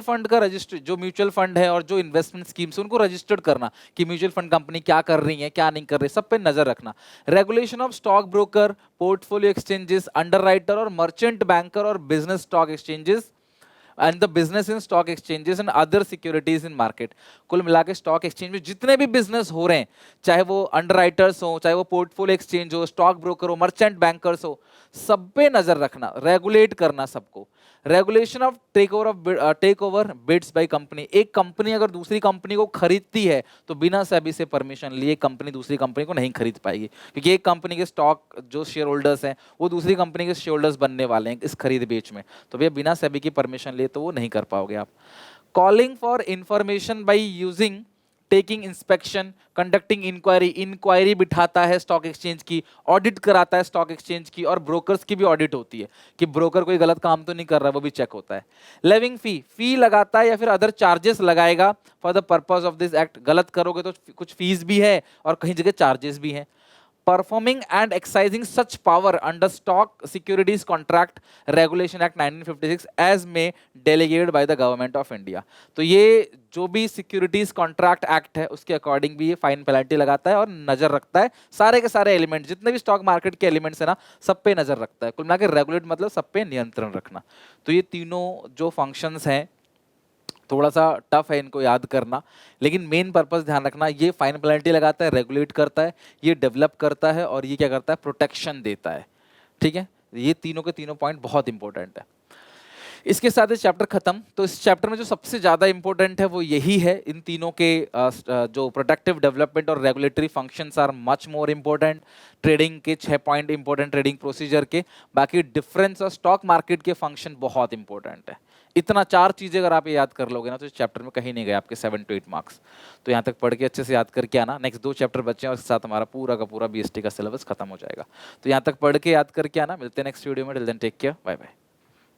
A: फंड का रजिस्टर, जो म्यूचुअल फंड है और जो इन्वेस्टमेंट स्कीम्स उनको रजिस्टर्ड करना कि म्यूचुअल फंड कंपनी क्या कर रही है, क्या नहीं कर रही, सब पे नजर रखना। Regulation of stock broker, portfolio exchanges, underwriter और मर्चेंट बैंकर और business stock exchanges and the business in stock exchanges and other securities in market. कुल मिला के स्टॉक एक्सचेंज में जितने भी बिजनेस हो रहे हैं, चाहे वो अंडरराइटर्स हो, चाहे वो पोर्टफोलियो एक्सचेंज हो, स्टॉक ब्रोकर हो, मर्चेंट बैंकर्स हो, सब पे नजर रखना, रेगुलेट करना सबको। Regulation of take over bids by company. एक कंपनी अगर दूसरी कंपनी को खरीदती है तो बिना सेबी से परमिशन लिए कंपनी दूसरी कंपनी को नहीं खरीद पाएगी, क्योंकि एक कंपनी के स्टॉक जो शेयर होल्डर्स हैं वो दूसरी कंपनी के शेयर होल्डर्स बनने वाले हैं इस खरीद बेच में, तो भैया बिना सेबी की परमिशन लिए तो वो नहीं कर पाओगे आप। Calling for information by using, taking inspection, conducting inquiry बिठाता है स्टॉक एक्सचेंज की, ऑडिट कराता है स्टॉक एक्सचेंज की, और ब्रोकर्स की भी ऑडिट होती है कि ब्रोकर कोई गलत काम तो नहीं कर रहा, वो भी चेक होता है। लेविंग फी लगाता है या फिर अदर चार्जेस लगाएगा for the purpose of this act. गलत करोगे तो कुछ फीस भी है और कहीं जगह चार्जेस भी हैं। Performing and exercising such power under stock securities contract regulation act 1956 as may delegated by the government of India. तो ये जो भी सिक्योरिटीज कॉन्ट्रैक्ट एक्ट है उसके अकॉर्डिंग भी ये फाइन पेनल्टी लगाता है और नजर रखता है सारे के सारे एलिमेंट, जितने भी स्टॉक मार्केट के एलिमेंट्स है ना, सब पे नजर रखता है। कुल मिलाकर रेगुलेट मतलब सब पे नियंत्रण रखना। तो ये तीनों जो फंक्शंस हैं थोड़ा सा टफ है इनको याद करना, लेकिन मेन पर्पस ध्यान रखना, ये फाइन पेनल्टी लगाता है, रेगुलेट करता है, ये डेवलप करता है और ये क्या करता है? प्रोटेक्शन देता है। ठीक है, ये तीनों के तीनों पॉइंट बहुत इंपॉर्टेंट है। इसके साथ ये चैप्टर खत्म। तो इस चैप्टर में जो सबसे ज्यादा इंपॉर्टेंट है वो यही है, इन तीनों के जो प्रोडक्टिव डेवलपमेंट और regulatory functions are much more important. Trading के 6 पॉइंट इंपॉर्टेंट ट्रेडिंग प्रोसीजर के, बाकी डिफरेंस और स्टॉक मार्केट के फंक्शन बहुत इंपॉर्टेंट है। इतना 4 चीजें अगर आप ये याद कर लोगे ना तो इस चैप्टर में कहीं नहीं गए आपके 7 to 8 मार्क्स। तो यहाँ तक पढ़ के अच्छे से याद करके आना, नेक्स्ट 2 चैप्टर बचे हैं और इसके साथ हमारा पूरा का पूरा बीएसटी का सिलेबस खत्म हो जाएगा। तो यहाँ तक पढ़ के याद करके आना। मिलते हैं नेक्स्ट वीडियो में, till then take care, bye bye.